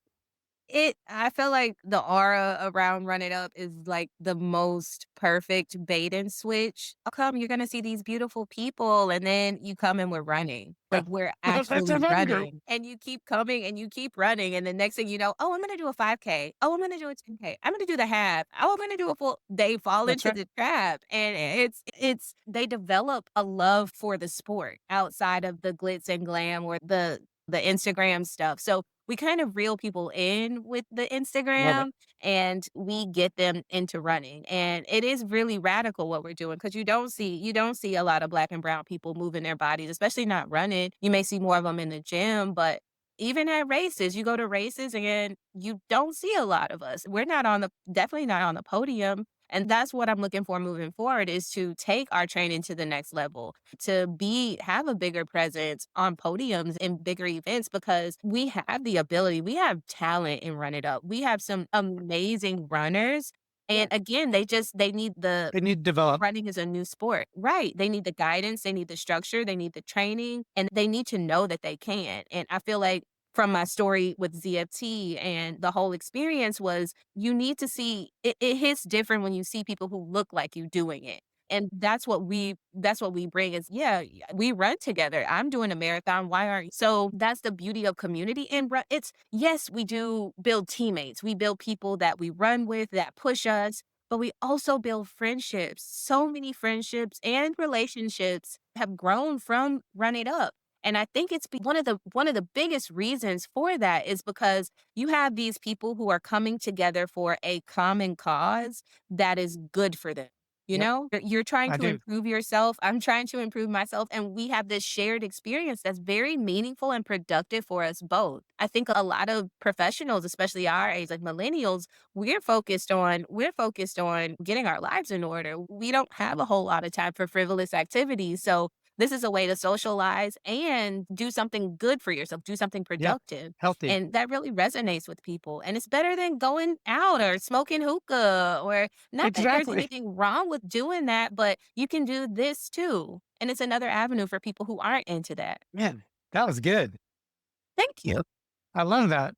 [SPEAKER 2] I feel like the aura around Run It Up is like the most perfect bait and switch. How come you're gonna see these beautiful people and then you come and we're running?
[SPEAKER 1] Yeah.
[SPEAKER 2] Like we're
[SPEAKER 1] That's a
[SPEAKER 2] actually
[SPEAKER 1] fun group.
[SPEAKER 2] running. And you keep coming and you keep running. And the next thing you know, oh, I'm gonna do a 5K. Oh, I'm gonna do a 10K. I'm gonna do the half. Oh, I'm gonna do a full. They fall
[SPEAKER 1] That's
[SPEAKER 2] into
[SPEAKER 1] right.
[SPEAKER 2] the trap. And it's they develop a love for the sport outside of the glitz and glam or the Instagram stuff. So we kind of reel people in with the
[SPEAKER 1] Love it.
[SPEAKER 2] Instagram and we get them into running. And it is really radical what we're doing because you don't see a lot of black and brown people moving their bodies, especially not running. You may see more of them in the gym, but even at races, you go to races and you don't see a lot of us. We're not on the definitely not on the podium. And that's what I'm looking for moving forward is to take our training to the next level, to have a bigger presence on podiums and bigger events because we have the ability, we have talent in Run It Up. We have some amazing runners. And again, they need the
[SPEAKER 1] They need to develop.
[SPEAKER 2] running is a new sport. Right. They need the guidance, they need the structure, they need the training, and they need to know that they can. And I feel like from my story with ZFT and the whole experience was you need to see it hits different when you see people who look like you doing it. And that's what we bring is we run together. I'm doing a marathon. Why aren't you? So that's the beauty of community. And it's yes, we do build teammates. We build people that we run with that push us, but we also build friendships. So many friendships and relationships have grown from Run It Up. And I think it's one of the biggest reasons for that is because you have these people who are coming together for a common cause that is good for them. You
[SPEAKER 1] Yep,
[SPEAKER 2] know, you're trying
[SPEAKER 1] I
[SPEAKER 2] to
[SPEAKER 1] do.
[SPEAKER 2] improve yourself. I'm trying to improve myself. And we have this shared experience that's very meaningful and productive for us both. I think a lot of professionals, especially our age, like millennials, we're focused on getting our lives in order. We don't have a whole lot of time for frivolous activities. So this is a way to socialize and do something good for yourself, do something
[SPEAKER 1] Yeah,
[SPEAKER 2] productive.
[SPEAKER 1] healthy.
[SPEAKER 2] And that really resonates with people. And it's better than going out or smoking hookah or not that there's
[SPEAKER 1] Exactly.
[SPEAKER 2] anything wrong with doing that, but you can do this too. And it's another avenue for people who aren't into that.
[SPEAKER 1] Man, that was good.
[SPEAKER 2] Thank you.
[SPEAKER 1] I love that.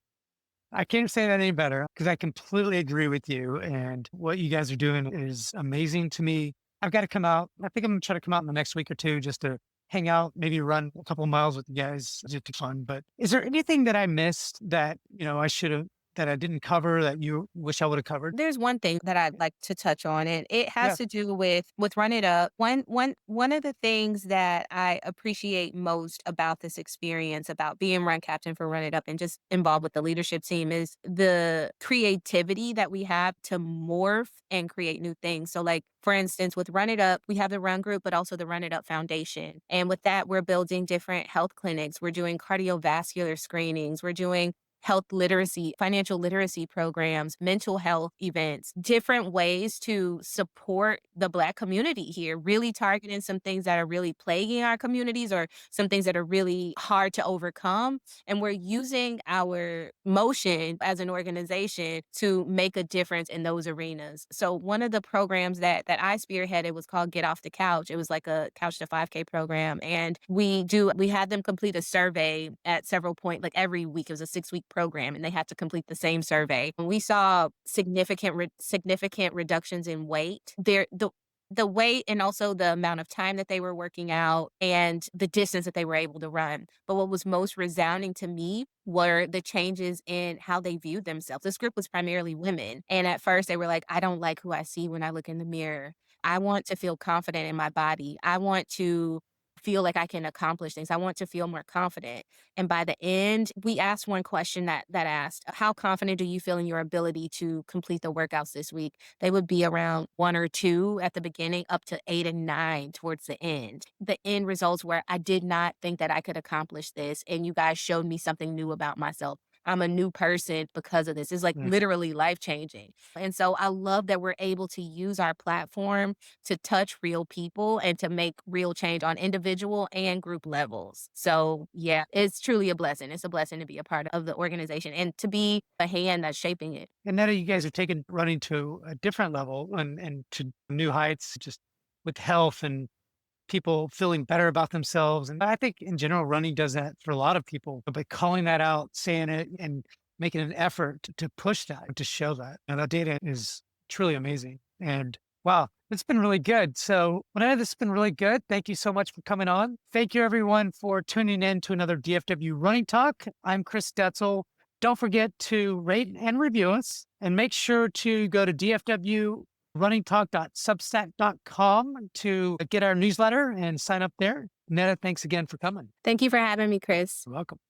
[SPEAKER 1] I can't say that any better because I completely agree with you. And what you guys are doing is amazing to me. I've got to come out. I think I'm going to try to come out in the next week or two just to hang out, maybe run a couple miles with you guys just to fun. But is there anything that I missed that, I should have, that I didn't cover that you wish I would have covered?
[SPEAKER 2] There's one thing that I'd like to touch on, and it has
[SPEAKER 1] Yeah.
[SPEAKER 2] to do with Run It Up. One of the things that I appreciate most about this experience, about being run captain for Run It Up and just involved with the leadership team is the creativity that we have to morph and create new things. So like for instance, with Run It Up, we have the Run Group, but also the Run It Up Foundation. And with that, we're building different health clinics. We're doing cardiovascular screenings. We're doing health literacy, financial literacy programs, mental health events, different ways to support the Black community here, really targeting some things that are really plaguing our communities or some things that are really hard to overcome. And we're using our motion as an organization to make a difference in those arenas. So one of the programs that I spearheaded was called Get Off the Couch. It was like a couch to 5K program. And we had them complete a survey at several points, like every week. It was a 6-week program and they had to complete the same survey. And we saw significant reductions in weight. The weight and also the amount of time that they were working out and the distance that they were able to run. But what was most resounding to me were the changes in how they viewed themselves. This group was primarily women. And at first they were like, I don't like who I see when I look in the mirror. I want to feel confident in my body. I want to feel like I can accomplish things. I want to feel more confident. And by the end, we asked one question that asked, how confident do you feel in your ability to complete the workouts this week? They would be around 1 or 2 at the beginning, up to 8 and 9 towards the end. The end results were, I did not think that I could accomplish this, and you guys showed me something new about myself. I'm a new person because of this. It's like
[SPEAKER 1] Mm.
[SPEAKER 2] literally life-changing. And so I love that we're able to use our platform to touch real people and to make real change on individual and group levels. So yeah, it's truly a blessing. It's a blessing to be a part of the organization and to be a hand that's shaping it.
[SPEAKER 1] And Netta, you guys are taking running to a different level and to new heights just with health and people feeling better about themselves. And I think in general, running does that for a lot of people. But by calling that out, saying it, and making an effort to push that, to show that. And that data is truly amazing. And wow, it's been really good. So, Netta, this has been really good. Thank you so much for coming on. Thank you, everyone, for tuning in to another DFW Running Talk. I'm Chris Detzel. Don't forget to rate and review us, and make sure to go to dfwrunningtalk.substack.com to get our newsletter and sign up there. Netta, thanks again for coming.
[SPEAKER 2] Thank you for having me, Chris.
[SPEAKER 1] You're welcome.